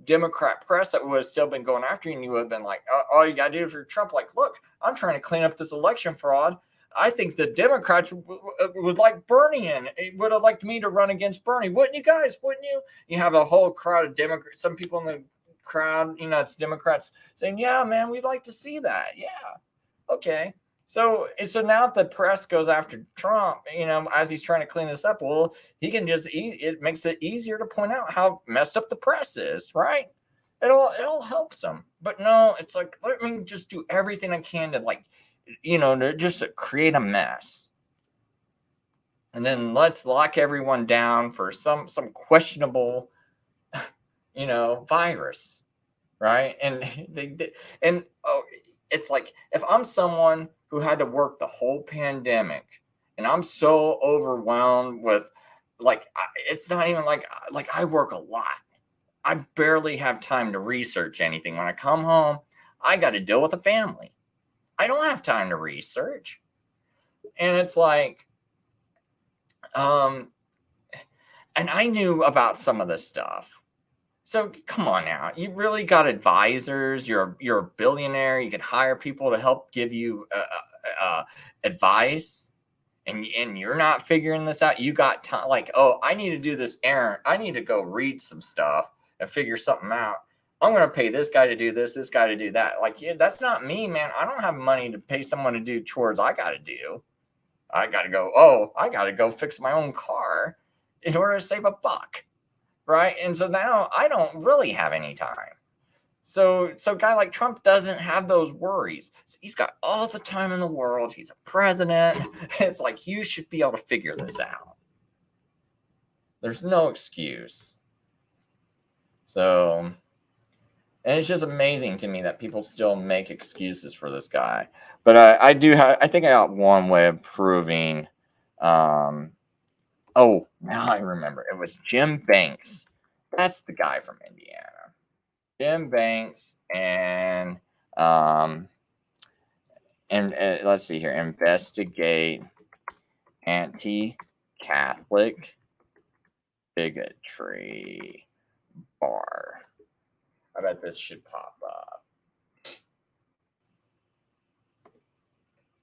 Democrat press that would have still been going after you, and you would have been like, all you got to do for Trump, like, look, I'm trying to clean up this election fraud. I think the Democrats would like Bernie in. It would have liked me to run against Bernie. Wouldn't you guys? Wouldn't you? You have a whole crowd of Democrats, some people in the crowd, it's Democrats saying, yeah, man, we'd like to see that. Yeah. Okay. So now if the press goes after Trump, as he's trying to clean this up, well, he can it makes it easier to point out how messed up the press is, right? It all helps them. But no, it's like, let me just do everything I can to to just create a mess. And then let's lock everyone down for some questionable virus, right? And it's like, if I'm someone who had to work the whole pandemic and I'm so overwhelmed with it's not even like I work a lot. I barely have time to research anything. When I come home, I got to deal with the family. I don't have time to research. And it's like, and I knew about some of this stuff. So come on now, you really got advisors. You're a billionaire. You can hire people to help give you advice, and you're not figuring this out. You got time, I need to do this errand. I need to go read some stuff and figure something out. I'm going to pay this guy to do this guy to do that. That's not me, man. I don't have money to pay someone to do chores I got to do. I got to go fix my own car in order to save $1. Right. And so now I don't really have any time. So a guy like Trump doesn't have those worries. So he's got all the time in the world. He's a president. It's like, you should be able to figure this out. There's no excuse. So, and it's just amazing to me that people still make excuses for this guy. But I think I got one way of proving. Oh, now I remember. It was Jim Banks. That's the guy from Indiana. Jim Banks and let's see here. Investigate anti-Catholic bigotry bar. I bet this should pop up.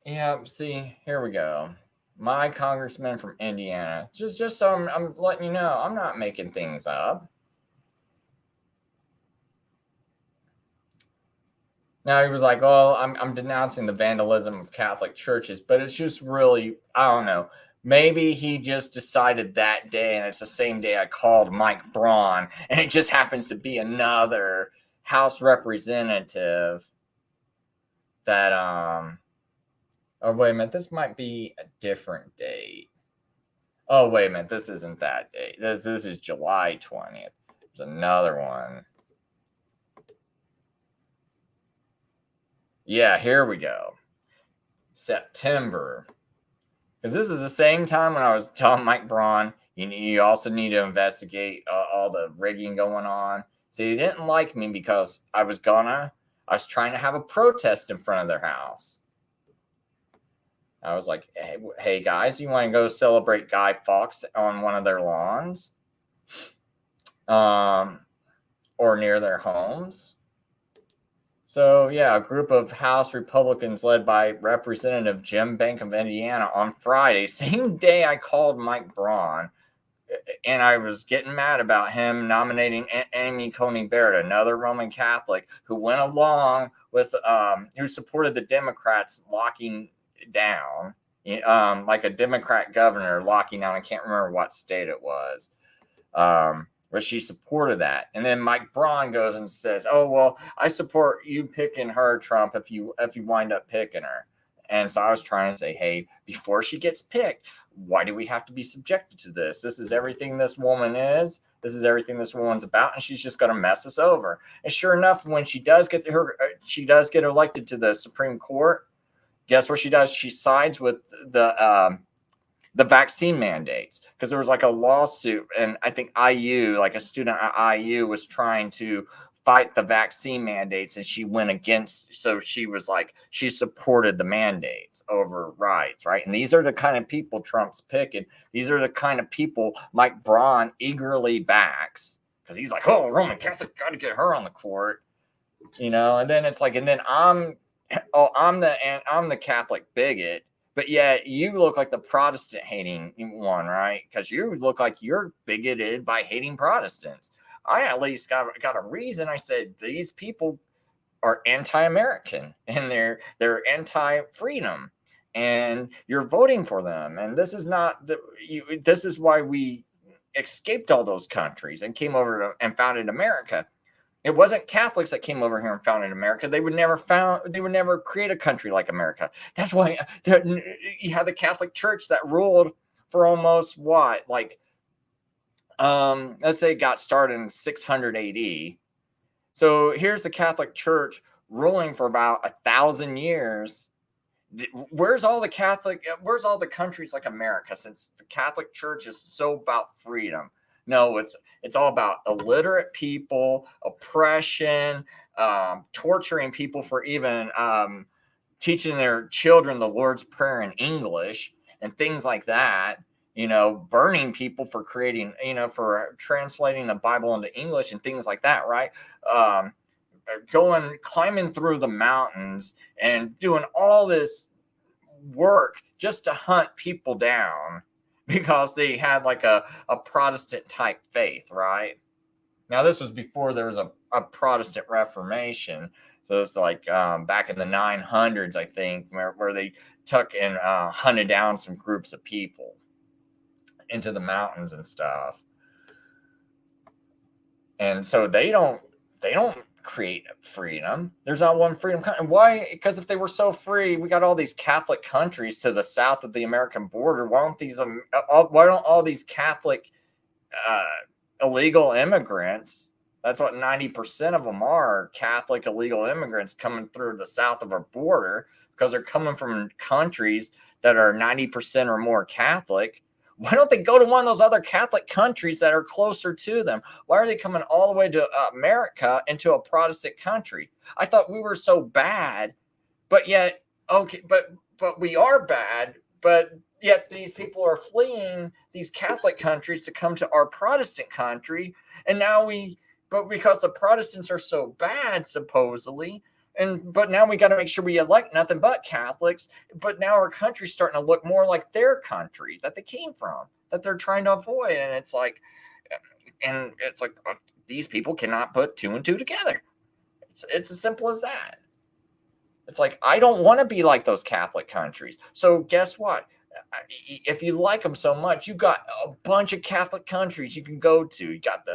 Yeah, see, here we go. My congressman from Indiana. Just so I'm letting you know, I'm not making things up. Now he was like, "Oh, I'm denouncing the vandalism of Catholic churches," but it's just really, I don't know. Maybe he just decided that day, and it's the same day I called Mike Braun, and it just happens to be another House representative that Oh, wait a minute. This might be a different date. Oh, wait a minute. This isn't that date. This is July 20th. There's another one. Yeah, here we go. September. Because this is the same time when I was telling Mike Braun, you also need to investigate all the rigging going on. So he didn't like me because I was trying to have a protest in front of their house. I was like, hey guys, you want to go celebrate Guy Fawkes on one of their lawns? Or near their homes? So, yeah, a group of House Republicans led by Representative Jim Banks of Indiana on Friday, same day I called Mike Braun, and I was getting mad about him nominating Amy Coney Barrett, another Roman Catholic who went along with who supported the Democrats locking down, like a Democrat governor locking down. I can't remember what state it was. Where she supported that, and then Mike Braun goes and says, "Oh well, I support you picking her, Trump, if you wind up picking her." And so I was trying to say, hey, before she gets picked, why do we have to be subjected to this? This is everything this woman is. This is everything this woman's about, and she's just going to mess us over. And sure enough, when she does get elected to the Supreme Court, guess what she does? She sides with the vaccine mandates, because there was like a lawsuit, and I think IU, like a student at IU, was trying to fight the vaccine mandates, and she went against. So she was like, she supported the mandates over rights, right? And these are the kind of people Trump's picking. These are the kind of people Mike Braun eagerly backs, because he's like, oh, Roman Catholic, got to get her on the court, And then it's like, and then I'm the Catholic bigot. But yet you look like the Protestant hating one, right? Because you look like you're bigoted by hating Protestants. I at least got a reason. I said these people are anti-American and they're anti-freedom, and you're voting for them. And this is not this is why we escaped all those countries and came over and founded America. It wasn't Catholics that came over here and founded America. They would never create a country like America. That's why you have the Catholic Church that ruled for almost let's say it got started in 600 AD. So here's the Catholic Church ruling for about 1,000 years. Where's all the countries like America, since the Catholic Church is so about freedom? No, it's all about illiterate people, oppression, torturing people for even teaching their children the Lord's Prayer in English and things like that. Burning people for creating, for translating the Bible into English and things like that, right? Climbing through the mountains and doing all this work just to hunt people down because they had like a Protestant type faith, right? Now, this was before there was a Protestant Reformation. So it's like back in the 900s, I think, where they took and hunted down some groups of people into the mountains and stuff. And so they don't create freedom. There's not one freedom. Why? Because if they were so free, we got all these Catholic countries to the south of the American border. Why don't all these Catholic illegal immigrants? That's what 90% of them are Catholic illegal immigrants coming through the south of our border, because they're coming from countries that are 90% or more Catholic. Why don't they go to one of those other Catholic countries that are closer to them? Why are they coming all the way to America, into a Protestant country? I thought we were so bad, but yet, okay, but we are bad, but yet these people are fleeing these Catholic countries to come to our Protestant country. And now but because the Protestants are so bad, supposedly, but now we got to make sure we elect nothing but Catholics. But now our country's starting to look more like their country that they came from, that they're trying to avoid. And it's like these people cannot put two and two together. It's as simple as that. It's like, I don't want to be like those Catholic countries. So guess what? If you like them so much, you got a bunch of Catholic countries you can go to. You got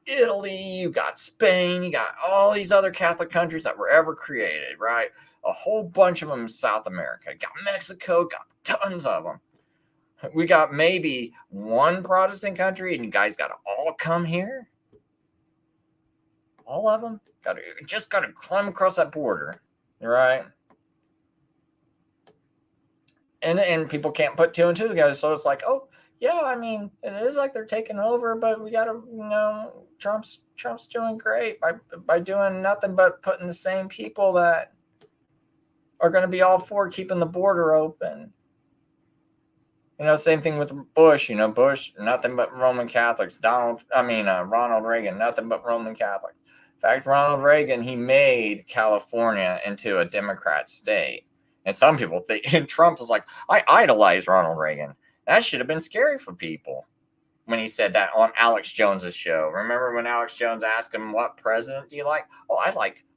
Italy, you got Spain, you got all these other Catholic countries that were ever created, right? A whole bunch of them in South America. Got Mexico, got tons of them. We got maybe one Protestant country, and you guys got to all come here. All of them got to climb across that border, right? And people can't put two and two together. So it's like, oh, yeah, I mean, it is like they're taking over, but we got to, Trump's doing great by doing nothing but putting the same people that are going to be all for keeping the border open. Same thing with Bush. Bush, nothing but Roman Catholics. Ronald Reagan, nothing but Roman Catholics. In fact, Ronald Reagan, he made California into a Democrat state. And some people think, and Trump was like, I idolize Ronald Reagan. That should have been scary for people. when he said that on Alex Jones's show. Remember when Alex Jones asked him, what president do you like? Oh, I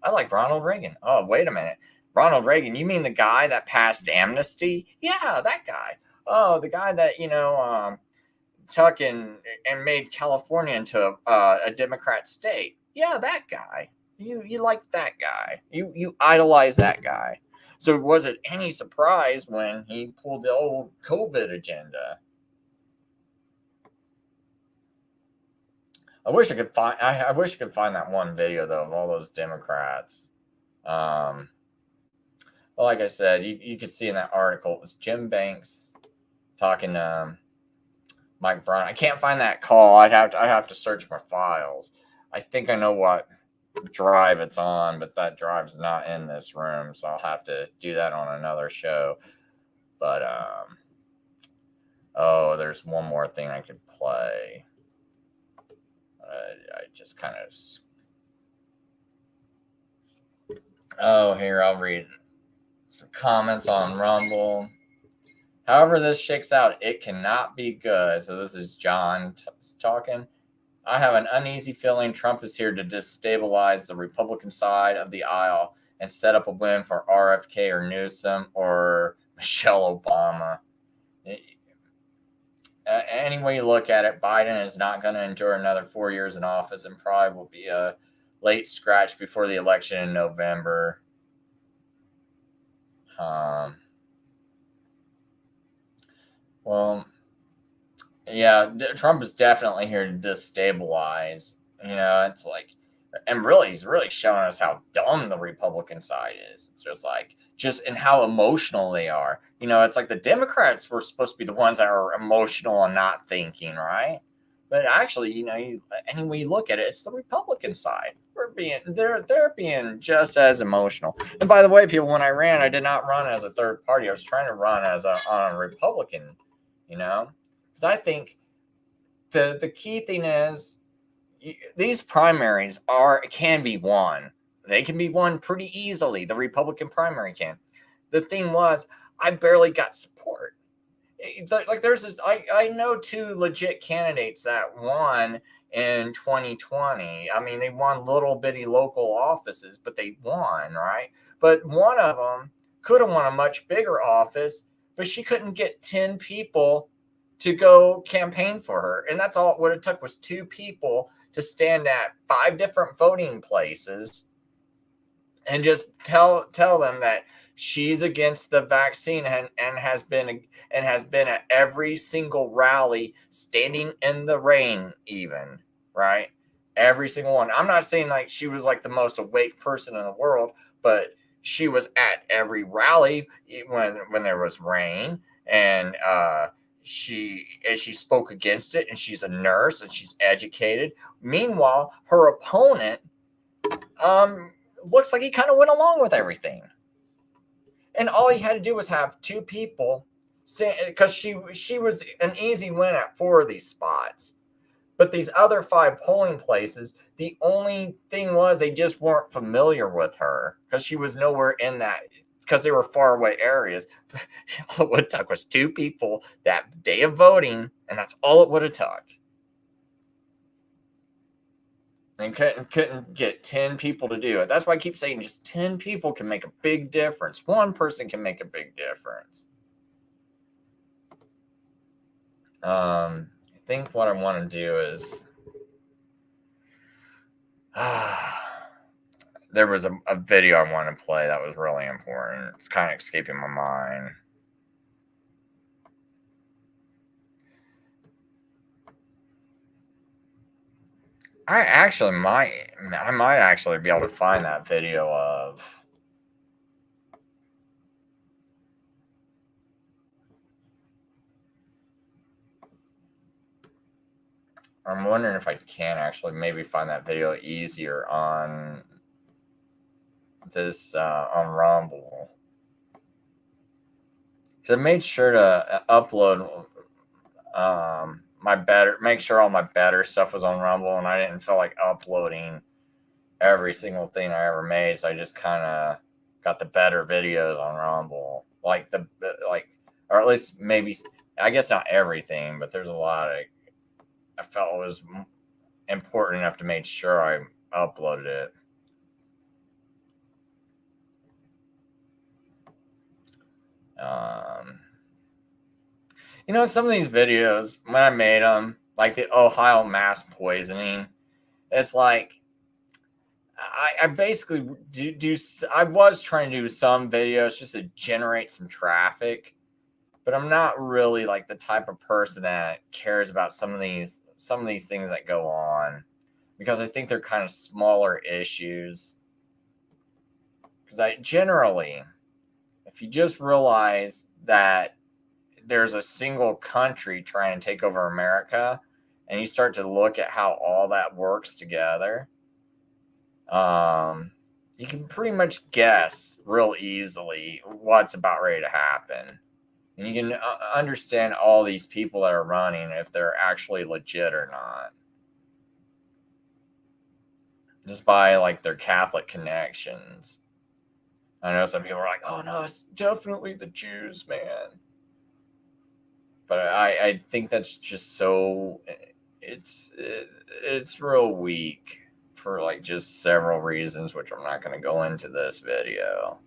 like Ronald Reagan. Oh, wait a minute. Ronald Reagan, you mean the guy that passed amnesty? Yeah, that guy. Oh, the guy that, took and made California into a Democrat state. Yeah, that guy. You like that guy. You idolize that guy. So was it any surprise when he pulled the old COVID agenda? I wish I could find. I wish I could find that one video though of all those Democrats. Well, like I said, you could see in that article it was Jim Banks talking to Mike Brown. I can't find that call. I have to search my files. I think I know what drive it's on, but that drive's not in this room, so I'll have to do that on another show. But oh, there's one more thing I could play. I just kind of. Oh, here, I'll read some comments on Rumble. However this shakes out, it cannot be good. So this is John talking. I have an uneasy feeling Trump is here to destabilize the Republican side of the aisle and set up a win for RFK or Newsom or Michelle Obama. Any way you look at it, Biden is not going to endure another 4 years in office and probably will be a late scratch before the election in November. Well, yeah, Trump is definitely here to destabilize. It's like, and really, he's really showing us how dumb the Republican side is. It's just and how emotional they are. It's like the Democrats were supposed to be the ones that are emotional and not thinking, right? But actually, any way you look at it, it's the Republican side. They're being just as emotional. And by the way, people, when I ran, I did not run as a third party. I was trying to run as on a Republican, because I think the key thing is these primaries can be won. They can be won pretty easily. The Republican primary can. The thing was, I barely got support. Like there's this, I know two legit candidates that won in 2020. I mean, they won little bitty local offices, but they won, right? But one of them could have won a much bigger office, but she couldn't get 10 people to go campaign for her. And that's all what it took was 2 people to stand at 5 different voting places and just tell them that she's against the vaccine and has been at every single rally, standing in the rain even, right? Every single one. I'm not saying like she was like the most awake person in the world, but she was at every rally when there was rain, and she spoke against it, and she's a nurse and she's educated. Meanwhile, her opponent looks like he kind of went along with everything. And all he had to do was have 2 people say, because she was an easy win at 4 of these spots. But these other 5 polling places, the only thing was they just weren't familiar with her because she was nowhere in that, because they were far away areas. All it would have took was 2 people that day of voting, and that's all it would have took. And couldn't get 10 people to do it. That's why I keep saying just 10 people can make a big difference. 1 person can make a big difference. I think what I want to do is there was a video I wanted to play that was really important. It's kind of escaping my mind. I might actually be able to find that video of. I'm wondering if I can actually maybe find that video easier on this on Rumble. So I made sure to upload make sure all my better stuff was on Rumble, and I didn't feel like uploading every single thing I ever made, so I just kind of got the better videos on Rumble, or at least maybe, I guess not everything, but there's a lot of I felt it was important enough to make sure I uploaded it. You know, some of these videos, when I made them, like the Ohio mass poisoning, it's like, I basically I was trying to do some videos just to generate some traffic, but I'm not really like the type of person that cares about some of these things that go on, because I think they're kind of smaller issues. Because I generally, if you just realize that there's a single country trying to take over America, and you start to look at how all that works together, you can pretty much guess real easily what's about ready to happen. And you can understand all these people that are running, if they're actually legit or not, just by like their Catholic connections. I know some people are like, oh no, it's definitely the Jews, man. But I think that's just so, it's real weak for like just several reasons, which I'm not going to go into this video.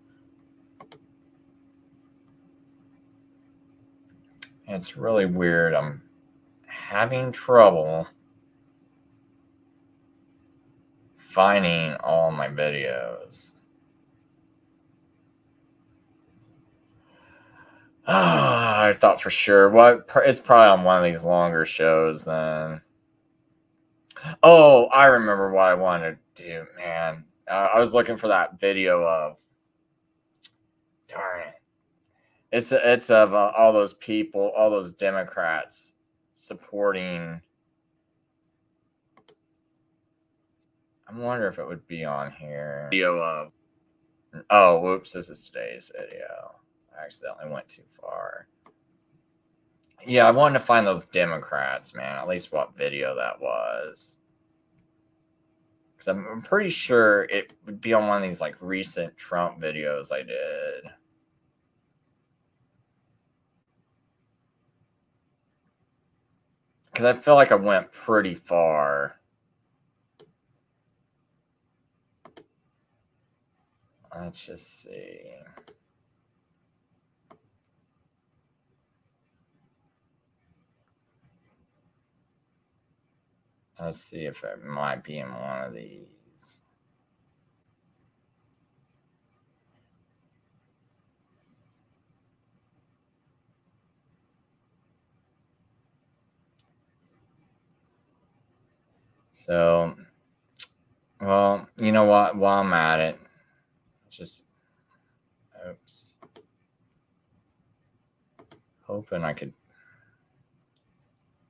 It's really weird. I'm having trouble finding all my videos. I thought for sure. It's probably on one of these longer shows then. Oh, I remember what I wanted to do, man. I was looking for that video of, darn it. It's of all those people, all those Democrats supporting. I wonder if it would be on here. Video of. Oh, whoops! This is today's video. I accidentally went too far. Yeah, I wanted to find those Democrats, man. At least what video that was. Because I'm pretty sure it would be on one of these like recent Trump videos I did. Because I feel like I went pretty far. Let's just see. Let's see if it might be in one of these. So, well, you know what? While I'm at it, just, oops. Hoping I could.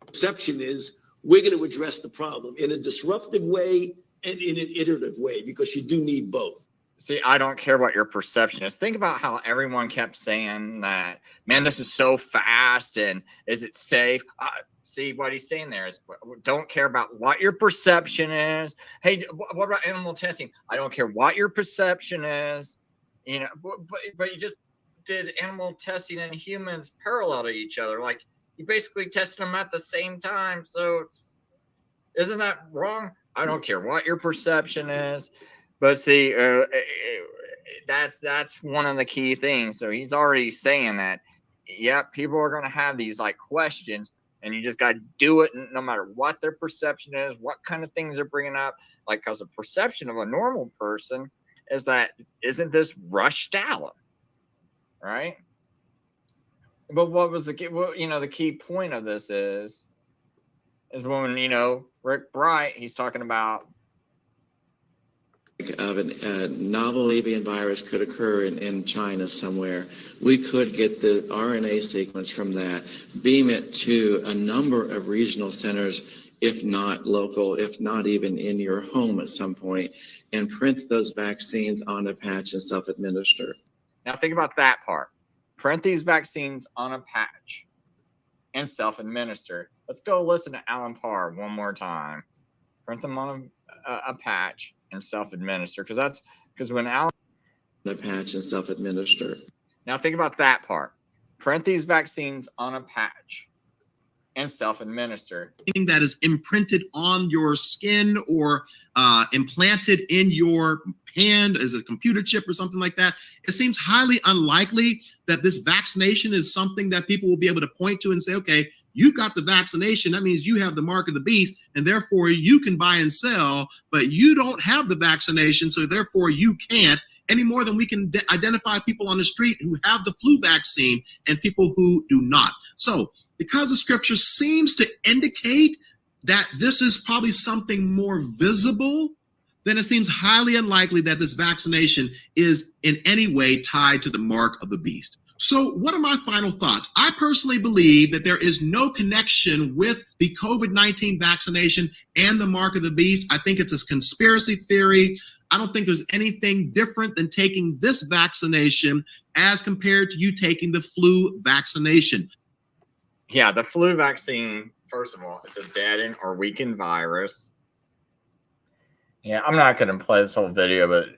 Perception is we're going to address the problem in a disruptive way and in an iterative way, because you do need both. See, I don't care what your perception is. Think about how everyone kept saying that, man, this is so fast, and is it safe? See, what he's saying there is, don't care about what your perception is. Hey, what about animal testing? I don't care what your perception is. You know, but you just did animal testing and humans parallel to each other. Like, you basically tested them at the same time. So isn't that wrong? I don't care what your perception is. But see, that's one of the key things. So he's already saying that, yeah, people are going to have these like questions, and you just got to do it no matter what their perception is, what kind of things they're bringing up. Like, because the perception of a normal person is that, isn't this rushed out, right? But what was the key? Well, you know, the key point of this is when, you know, Rick Bright, he's talking about of a novel avian virus could occur in China somewhere. We could get the RNA sequence from that, beam it to a number of regional centers, if not local, if not even in your home at some point, and print those vaccines on a patch and self-administer. Now think about that part. Print these vaccines on a patch and self-administer. Let's go listen to Alan Parr one more time. Print them on a patch and self-administer, because when Alan, the patch and self-administer. Now think about that part. Print these vaccines on a patch and self-administered. That is imprinted on your skin or implanted in your hand as a computer chip or something like that. It seems highly unlikely that this vaccination is something that people will be able to point to and say, okay, you got the vaccination. That means you have the mark of the beast, and therefore you can buy and sell, but you don't have the vaccination, so therefore you can't, any more than we can identify people on the street who have the flu vaccine and people who do not. So because the scripture seems to indicate that this is probably something more visible, then it seems highly unlikely that this vaccination is in any way tied to the mark of the beast. So what are my final thoughts? I personally believe that there is no connection with the COVID-19 vaccination and the mark of the beast. I think it's a conspiracy theory. I don't think there's anything different than taking this vaccination as compared to you taking the flu vaccination. Yeah, the flu vaccine, first of all, it's a deadened or weakened virus. Yeah, I'm not going to play this whole video, but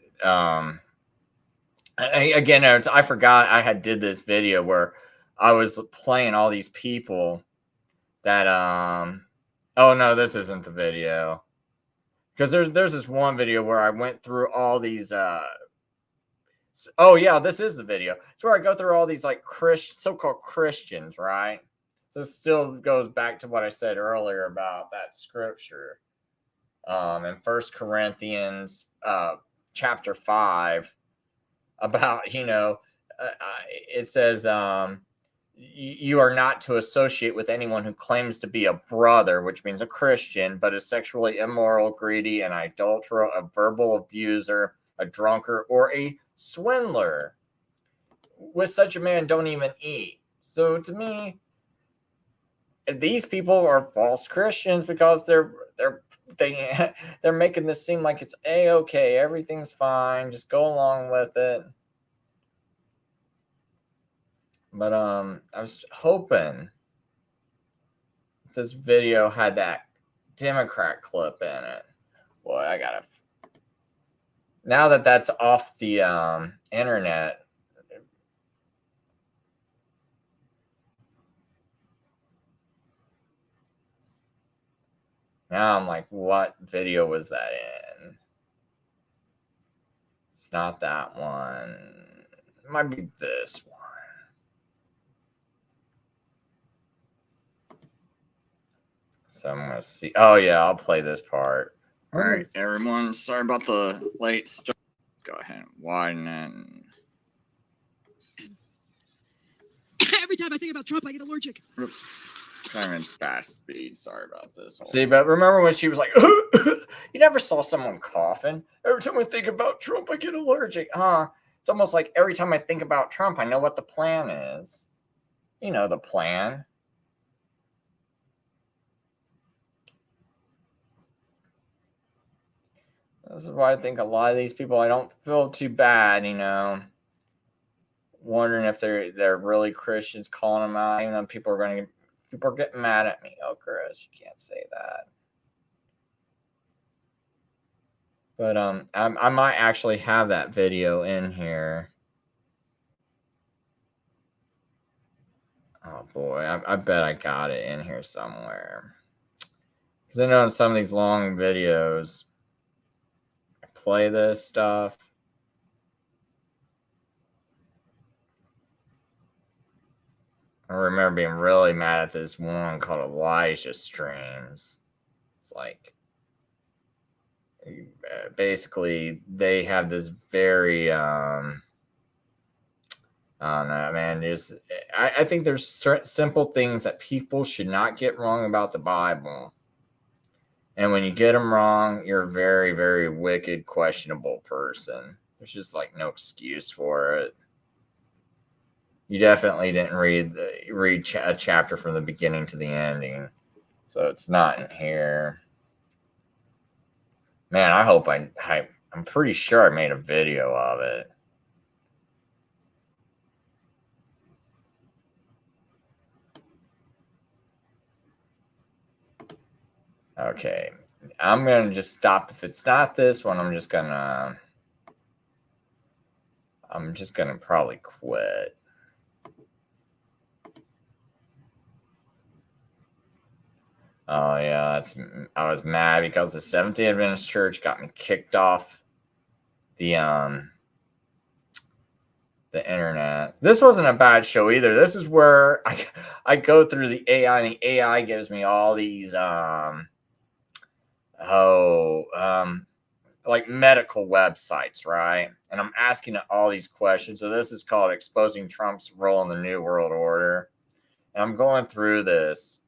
again, I forgot I did this video where I was playing all these people that oh no, this isn't the video. Because there's this one video where I went through all these oh yeah, this is the video. It's where I go through all these like so-called Christians, right? So this still goes back to what I said earlier about that scripture. In 1 Corinthians chapter 5 about, it says you are not to associate with anyone who claims to be a brother, which means a Christian, but is sexually immoral, greedy, an adulterer, a verbal abuser, a drunkard, or a swindler. With such a man, don't even eat. So to me, these people are false Christians because they're making this seem like it's a-okay, everything's fine, just go along with it. But I was hoping this video had that Democrat clip in it. Boy, I gotta. Now that that's off the internet. Now I'm like, what video was that in? It's not that one. It might be this one. So I'm going to see. Oh, yeah, I'll play this part. All right, everyone. Sorry about the late start. Go ahead and widen it. Every time I think about Trump, I get allergic. Oops. I'm in fast speed. Sorry about this. See, but remember when she was like, you never saw someone coughing? Every time I think about Trump, I get allergic. It's almost like every time I think about Trump, I know what the plan is. You know the plan. This is why I think a lot of these people, I don't feel too bad, wondering if they're really Christians, calling them out, even though people are getting mad at me. Oh, Chris, you can't say that. But I might actually have that video in here. Oh boy, I bet I got it in here somewhere. Because I know in some of these long videos, I play this stuff. I remember being really mad at this one called Elijah Streams. It's like, basically, they have this very, I don't know, man. I think there's simple things that people should not get wrong about the Bible. And when you get them wrong, you're a very, very wicked, questionable person. There's just like no excuse for it. You definitely didn't read a chapter from the beginning to the ending. So it's not in here. Man, I hope I'm pretty sure I made a video of it. Okay. I'm going to just stop. If it's not this one, I'm just going to probably quit. Oh yeah, I was mad because the Seventh-day Adventist Church got me kicked off the internet. This wasn't a bad show either. This is where I go through the AI, and the AI gives me all these like medical websites, right? And I'm asking it all these questions. So this is called Exposing Trump's Role in the New World Order. And I'm going through this,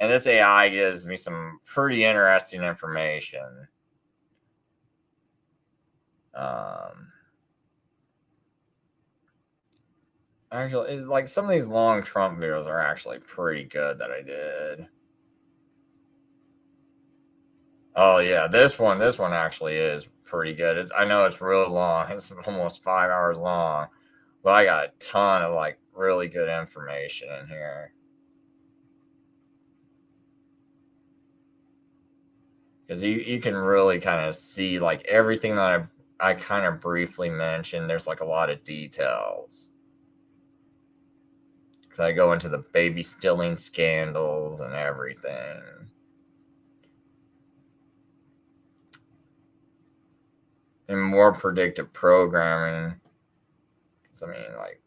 and this AI gives me some pretty interesting information. Actually, it's like some of these long Trump videos are actually pretty good that I did. Oh yeah, this one actually is pretty good. I know it's real long. It's almost 5 hours long, but I got a ton of like really good information in here. Because you can really kind of see like everything that I kind of briefly mentioned. There's like a lot of details. Because I go into the baby stilling scandals and everything. And more predictive programming. I mean, like,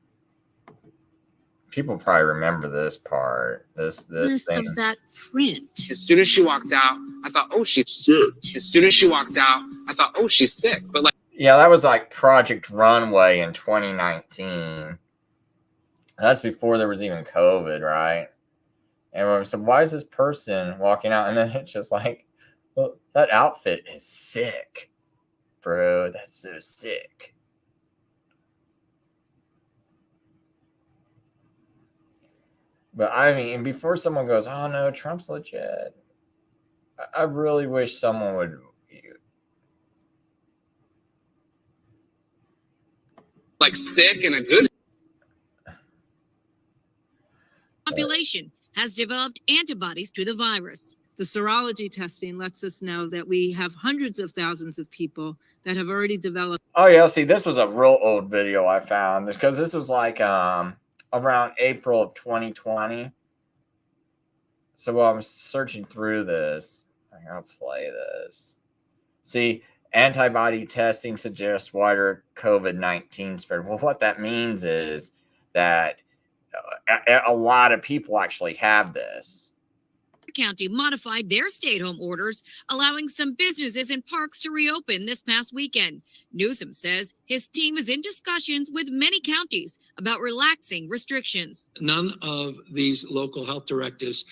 people probably remember this part. This thing. Of that print. As soon as she walked out, I thought, oh, she's sick. As soon as she walked out, I thought, oh, she's sick. But like, yeah, that was like Project Runway in 2019. That's before there was even COVID, right? And we're so why is this person walking out? And then it's just like, well, that outfit is sick, bro. That's so sick. But I mean, before someone goes, oh no, Trump's legit, I really wish someone would. Like sick and a good population has developed antibodies to the virus. The serology testing lets us know that we have hundreds of thousands of people that have already developed. Oh yeah, see, this was a real old video I found because this was like around April of 2020. So while I'm searching through this, I'm gonna play this. See, antibody testing suggests wider COVID-19 spread. Well, what that means is that a lot of people actually have this. County modified their stay-at-home orders, allowing some businesses and parks to reopen this past weekend. Newsom says his team is in discussions with many counties about relaxing restrictions. None of these local health directives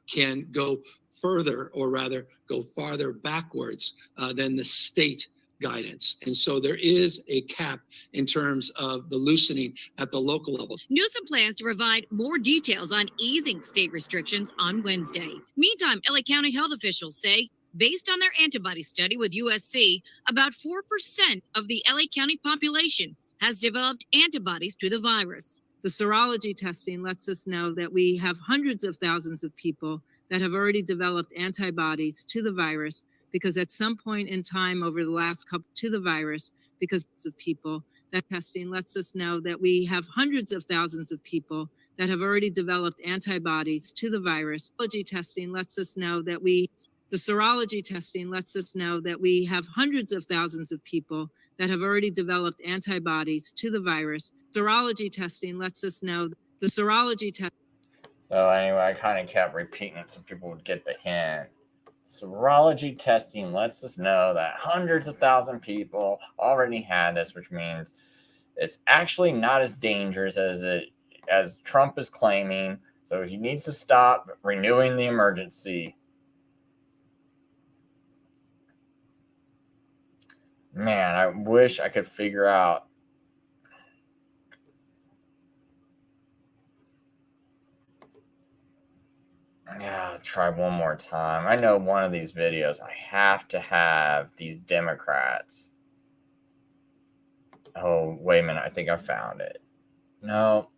can go further, or rather go farther backwards than the state guidance. And so there is a cap in terms of the loosening at the local level. Newsom plans to provide more details on easing state restrictions on Wednesday. Meantime, LA County health officials say, based on their antibody study with USC, about 4% of the LA County population has developed antibodies to the virus. The serology testing lets us know that we have hundreds of thousands of people that have already developed antibodies to the virus, because at some point in time over the last couple to the virus, because of people, that testing lets us know that we have hundreds of thousands of people that have already developed antibodies to the virus. Serology testing lets us know that the serology testing lets us know that we have hundreds of thousands of people that have already developed antibodies to the virus. Serology testing lets us know the serology test. So anyway, I kind of kept repeating it so people would get the hint. Serology testing lets us know that hundreds of thousands of people already had this, which means it's actually not as dangerous as Trump is claiming. So he needs to stop renewing the emergency. Man, I wish I could figure out. Yeah, I'll try one more time. I know one of these videos, I have to have these Democrats. Oh, wait a minute. I think I found it. No,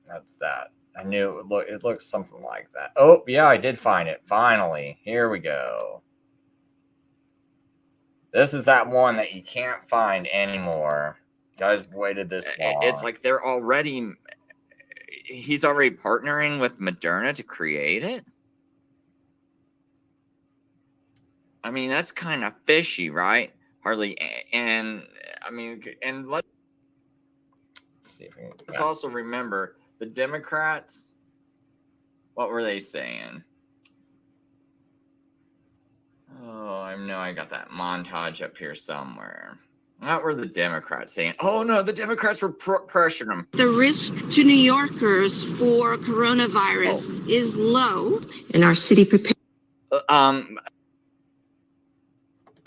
that's that. I knew it looks something like that. Oh, yeah, I did find it. Finally. Here we go. This is that one that you can't find anymore. You guys waited this long. It's like he's already partnering with Moderna to create it. I mean, that's kind of fishy, right? Hardly. And I mean, and let's see if we can. Let's also remember the Democrats. What were they saying? Oh, I know I got that montage up here somewhere. What were the Democrats saying? Oh, no, the Democrats were pressuring them. The risk to New Yorkers for coronavirus is low. In our city prepared.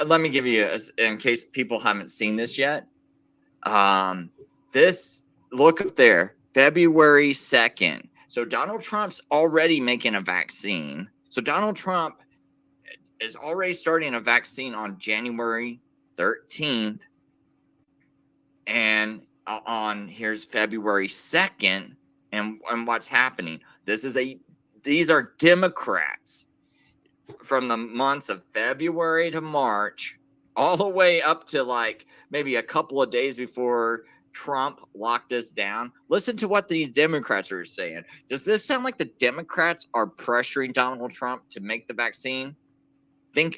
Let me give you, in case people haven't seen this yet. This, look up there, February 2nd. So Donald Trump's already making a vaccine. So Donald Trump is already starting a vaccine on January 13th. And here's February 2nd. And what's happening? These are Democrats from the months of February to March, all the way up to like maybe a couple of days before Trump locked us down. Listen to what these Democrats are saying. Does this sound like the Democrats are pressuring Donald Trump to make the vaccine?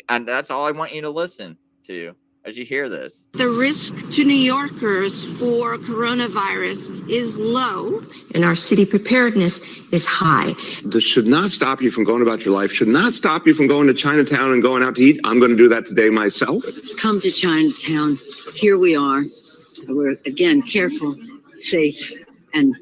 And that's all I want you to listen to as you hear this. The risk to New Yorkers for coronavirus is low, and our city preparedness is high. This should not stop you from going about your life, should not stop you from going to Chinatown and going out to eat. I'm going to do that today myself. Come to Chinatown. Here we are. We're, again, careful, safe, and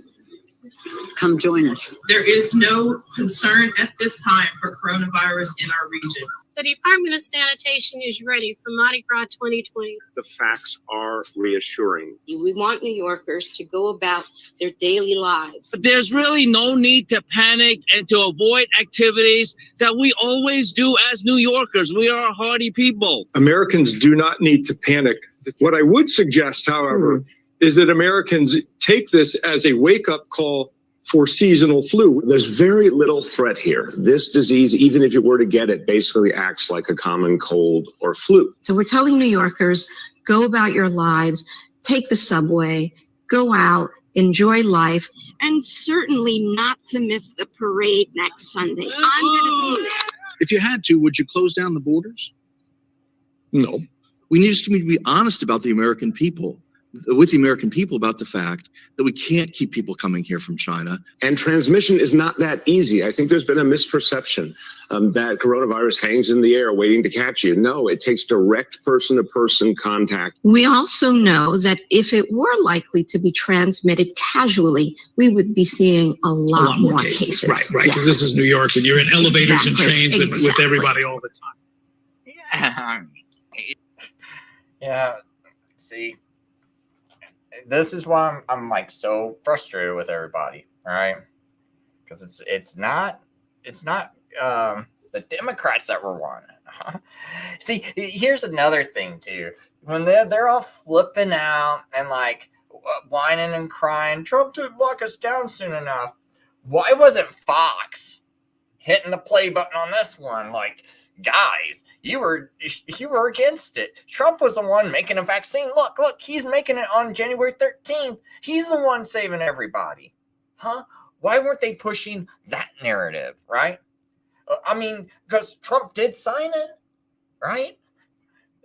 come join us. There is no concern at this time for coronavirus in our region. The Department of Sanitation is ready for Mardi Gras 2020. The facts are reassuring. We want New Yorkers to go about their daily lives. There's really no need to panic and to avoid activities that we always do as New Yorkers. We are a hardy people. Americans do not need to panic. What I would suggest, however, is that Americans take this as a wake-up call for seasonal flu. There's very little threat here. This disease, even if you were to get it, basically acts like a common cold or flu. So we're telling New Yorkers, go about your lives, take the subway, go out, enjoy life, and certainly not to miss the parade next Sunday. I'm going to be there. If you had to, would you close down the borders? No. We need to be honest about the American people, with the American people, about the fact that we can't keep people coming here from China. And transmission is not that easy. I think there's been a misperception that coronavirus hangs in the air waiting to catch you. No, it takes direct person-to-person contact. We also know that if it were likely to be transmitted casually, we would be seeing a lot more cases. Right, because this is New York and you're in elevators and trains with everybody all the time. Yeah, see, this is why I'm like so frustrated with everybody, all right? Because it's not the Democrats that were wanting. See, here's another thing too. When they're all flipping out and like whining and crying, Trump didn't lock us down soon enough. Why wasn't Fox hitting the play button on this one? Like, guys, you were against it. Trump was the one making a vaccine. Look, he's making it on January 13th. He's the one saving everybody. Huh? Why weren't they pushing that narrative, right? I mean, because Trump did sign it, right?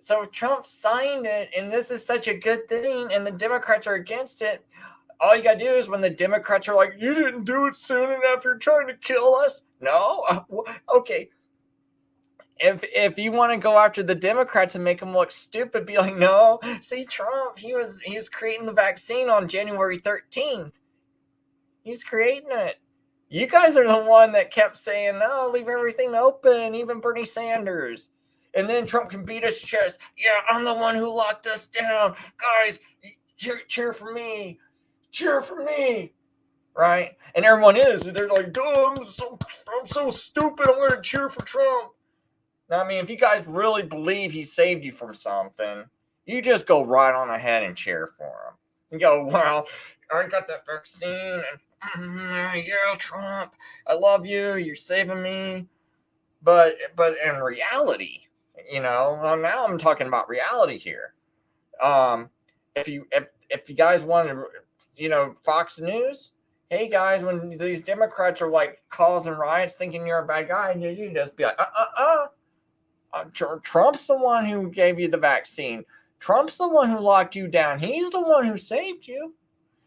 So Trump signed it, and this is such a good thing, and the Democrats are against it. All you got to do is when the Democrats are like, you didn't do it soon enough, you're trying to kill us. No? Okay. If you want to go after the Democrats and make them look stupid, be like, no, see, Trump, he was creating the vaccine on January 13th. He's creating it. You guys are the one that kept saying, no, leave everything open, even Bernie Sanders. And then Trump can beat his chest. Yeah, I'm the one who locked us down. Guys, cheer for me. Cheer for me. Right? And everyone is. They're like, oh, I'm so stupid. I'm going to cheer for Trump. Now, I mean, if you guys really believe he saved you from something, you just go right on ahead and cheer for him. You go, well, I got that vaccine, and yeah, Trump, I love you. You're saving me. But in reality, well, now I'm talking about reality here. If you guys want to, Fox News, hey guys, when these Democrats are like causing riots, thinking you're a bad guy, you just be like, Trump's the one who gave you the vaccine. Trump's the one who locked you down. He's the one who saved you.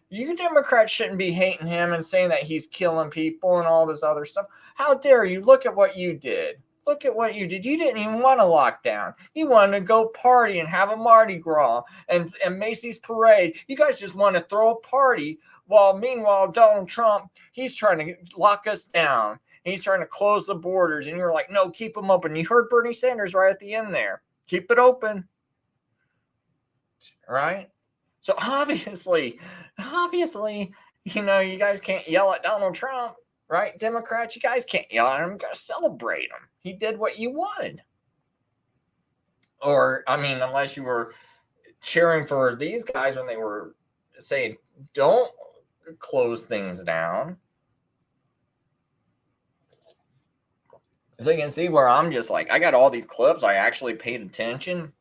You Democrats shouldn't be hating him and saying that he's killing people and all this other stuff. How dare you? Look at what you did. Look at what you did. You didn't even want to lock down. You wanted to go party and have a Mardi Gras and Macy's parade. You guys just want to throw a party while meanwhile Donald Trump, he's trying to lock us down. He's trying to close the borders. And you're like, no, keep them open. You heard Bernie Sanders right at the end there. Keep it open. Right? So obviously, you guys can't yell at Donald Trump, right? Democrats, you guys can't yell at him. You got to celebrate him. He did what you wanted. Or, I mean, unless you were cheering for these guys when they were saying, don't close things down. So you can see where I'm just like, I got all these clips. I actually paid attention.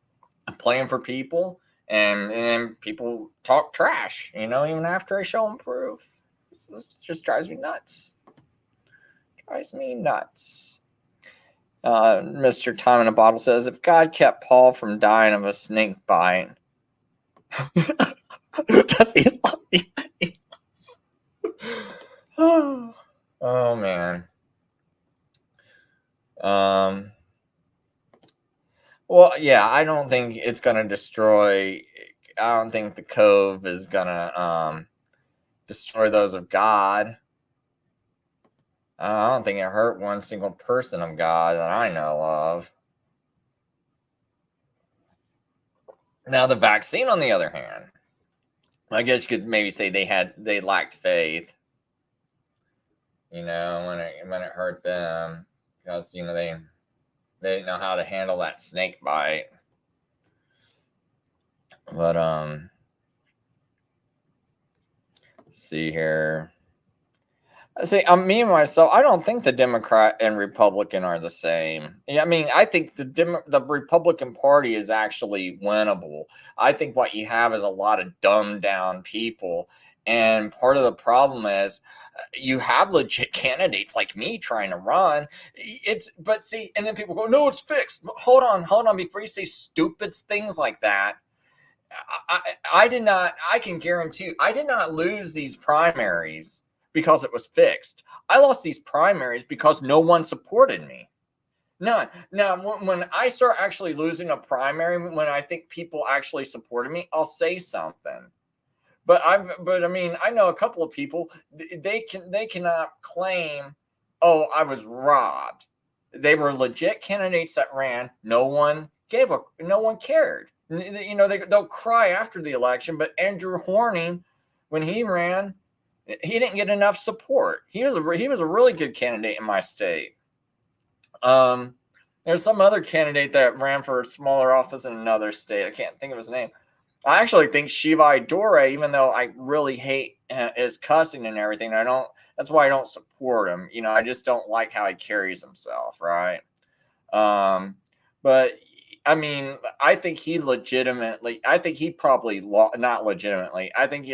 I'm playing for people. And then people talk trash, even after I show them proof. It just drives me nuts. Mr. Time in a Bottle says, if God kept Paul from dying of a snake bite, does he love me? Oh, man. Well, yeah, I don't think it's going to destroy. I don't think the Cove is going to destroy those of God. I don't think it hurt one single person of God that I know of. Now, the vaccine, on the other hand, I guess you could maybe say they lacked faith. When it hurt them, because they didn't know how to handle that snake bite. But let's see here. See, me and myself, I don't think the Democrat and Republican are the same. I mean, I think the Republican Party is actually winnable. I think what you have is a lot of dumbed down people. And part of the problem is you have legit candidates like me trying to run. But see, and then people go, no, it's fixed. Hold on. Before you say stupid things like that, I can guarantee you, I did not lose these primaries because it was fixed. I lost these primaries because no one supported me. None. Now, when I start actually losing a primary, when I think people actually supported me, I'll say something. But I mean, I know a couple of people, they cannot claim, oh, I was robbed. They were legit candidates that ran. No one cared. They'll cry after the election, but Andrew Horning, when he ran, he didn't get enough support. He was a really good candidate in my state. There's some other candidate that ran for a smaller office in another state. I can't think of his name. I actually think Shivai Dore, even though I really hate his cussing and everything, that's why I don't support him. I just don't like how he carries himself, right? But I mean, I think he probably not legitimately. I think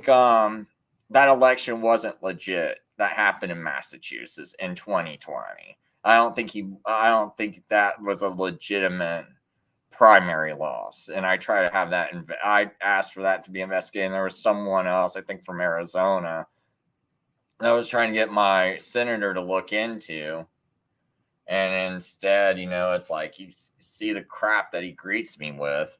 that election wasn't legit. That happened in Massachusetts in 2020. I don't think that was a legitimate primary loss. And I try to have that. I asked for that to be investigated. And there was someone else, I think from Arizona, that was trying to get my senator to look into. And instead, it's like you see the crap that he greets me with.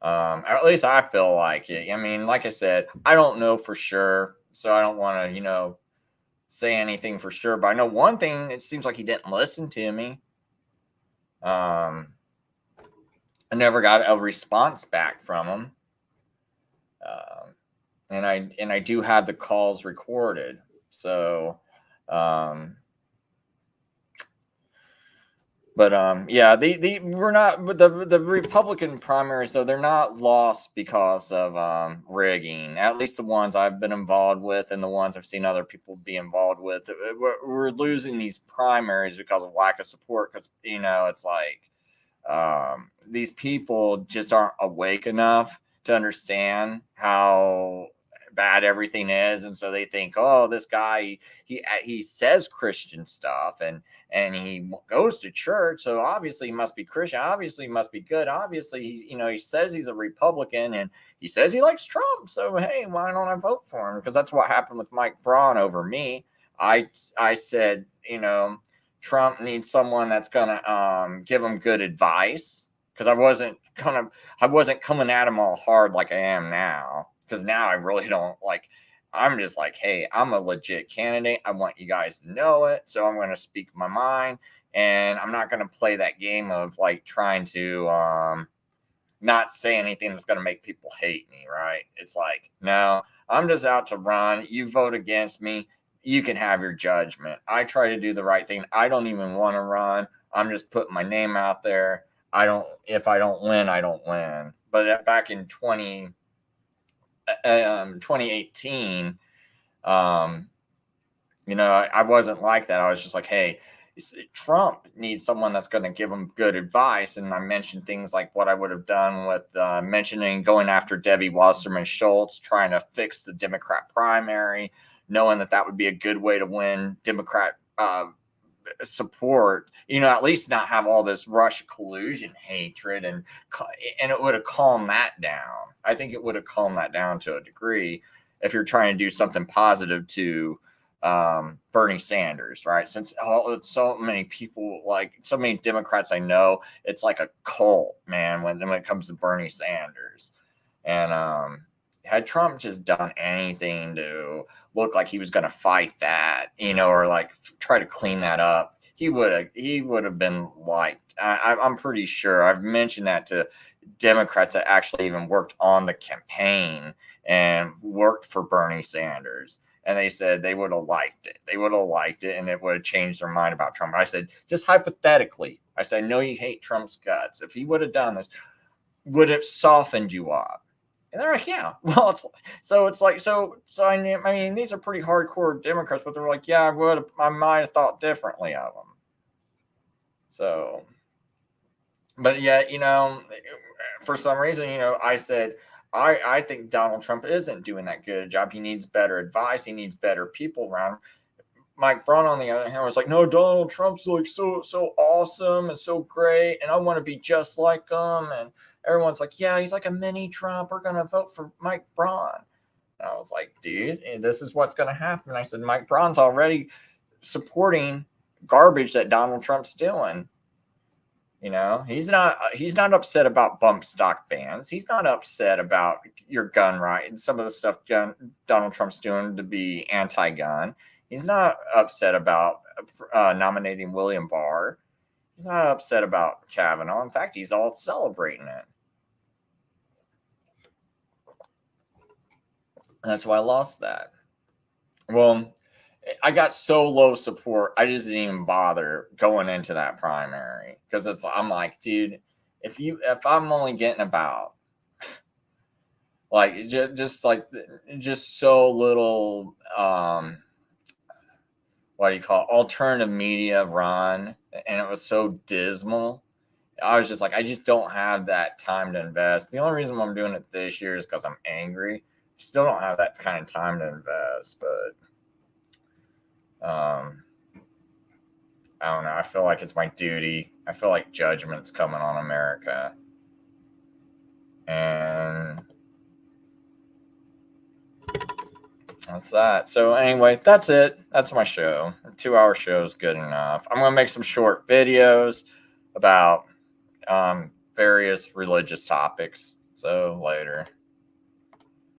At least I feel like it. I mean, like I said, I don't know for sure, so I don't want to, say anything for sure. But I know one thing: it seems like he didn't listen to me. I never got a response back from him, and I do have the calls recorded. So, but yeah, we're not, but the Republican primaries, so they're not lost because of rigging. At least the ones I've been involved with and the ones I've seen other people be involved with. We're losing these primaries because of lack of support. Because it's like these people just aren't awake enough to understand how bad everything is, and so they think, oh, this guy he says Christian stuff, and he goes to church, so obviously he must be Christian, obviously he must be good, obviously he says he's a Republican, and he says he likes Trump, so hey, why don't I vote for him? Because that's what happened with Mike Braun over me. I said, Trump needs someone that's gonna give him good advice, because I wasn't coming at him all hard like I am now, because now I really don't like. I'm just like, hey, I'm a legit candidate. I want you guys to know it, so I'm going to speak my mind, and I'm not going to play that game of like trying to not say anything that's going to make people hate me, right? It's like, no, I'm just out to run. You vote against me, you can have your judgment. I try to do the right thing. I don't even want to run. I'm just putting my name out there. If I don't win, I don't win. But back in 2018, I wasn't like that. I was just like, hey, Trump needs someone that's going to give him good advice. And I mentioned things like what I would have done with mentioning going after Debbie Wasserman Schultz, trying to fix the Democrat primary, knowing that would be a good way to win Democrat support, at least not have all this Russia collusion hatred, and it would have calmed that down. I think it would have calmed that down to a degree if you're trying to do something positive to Bernie Sanders, right? Since so many people, like so many Democrats I know, it's like a cult, man, when it comes to Bernie Sanders. And had Trump just done anything to look like he was going to fight that, or like try to clean that up, he would have been liked. I'm pretty sure. I've mentioned that to Democrats that actually even worked on the campaign and worked for Bernie Sanders, and they said they would have liked it. They would have liked it, and it would have changed their mind about Trump. I said, just hypothetically, I said, I know you hate Trump's guts. If he would have done this, would have softened you up. And they're like, yeah. Well, I mean, these are pretty hardcore Democrats, but they're like, yeah, I might have thought differently of them. So, but yeah, for some reason, I said, I think Donald Trump isn't doing that good a job. He needs better advice. He needs better people around. Mike Braun, on the other hand, was like, no, Donald Trump's like so awesome and so great, and I want to be just like him. And everyone's like, yeah, he's like a mini Trump. We're going to vote for Mike Braun. And I was like, dude, this is what's going to happen. And I said, Mike Braun's already supporting garbage that Donald Trump's doing. He's not upset about bump stock bans. He's not upset about your gun rights, some of the stuff Donald Trump's doing to be anti-gun. He's not upset about nominating William Barr. He's not upset about Kavanaugh. In fact, he's all celebrating it. That's why I lost that. Well, I got so low support, I just didn't even bother going into that primary, because I'm like, dude, if I'm only getting about like just so little what do you call it, alternative media run, and it was so dismal, I was just like, I just don't have that time to invest. The only reason I'm doing it this year is because I'm angry. Still don't have that kind of time to invest, but I don't know. I feel like it's my duty. I feel like judgment's coming on America. And that's that. So anyway, that's it. That's my show. A 2-hour show is good enough. I'm going to make some short videos about various religious topics. So later.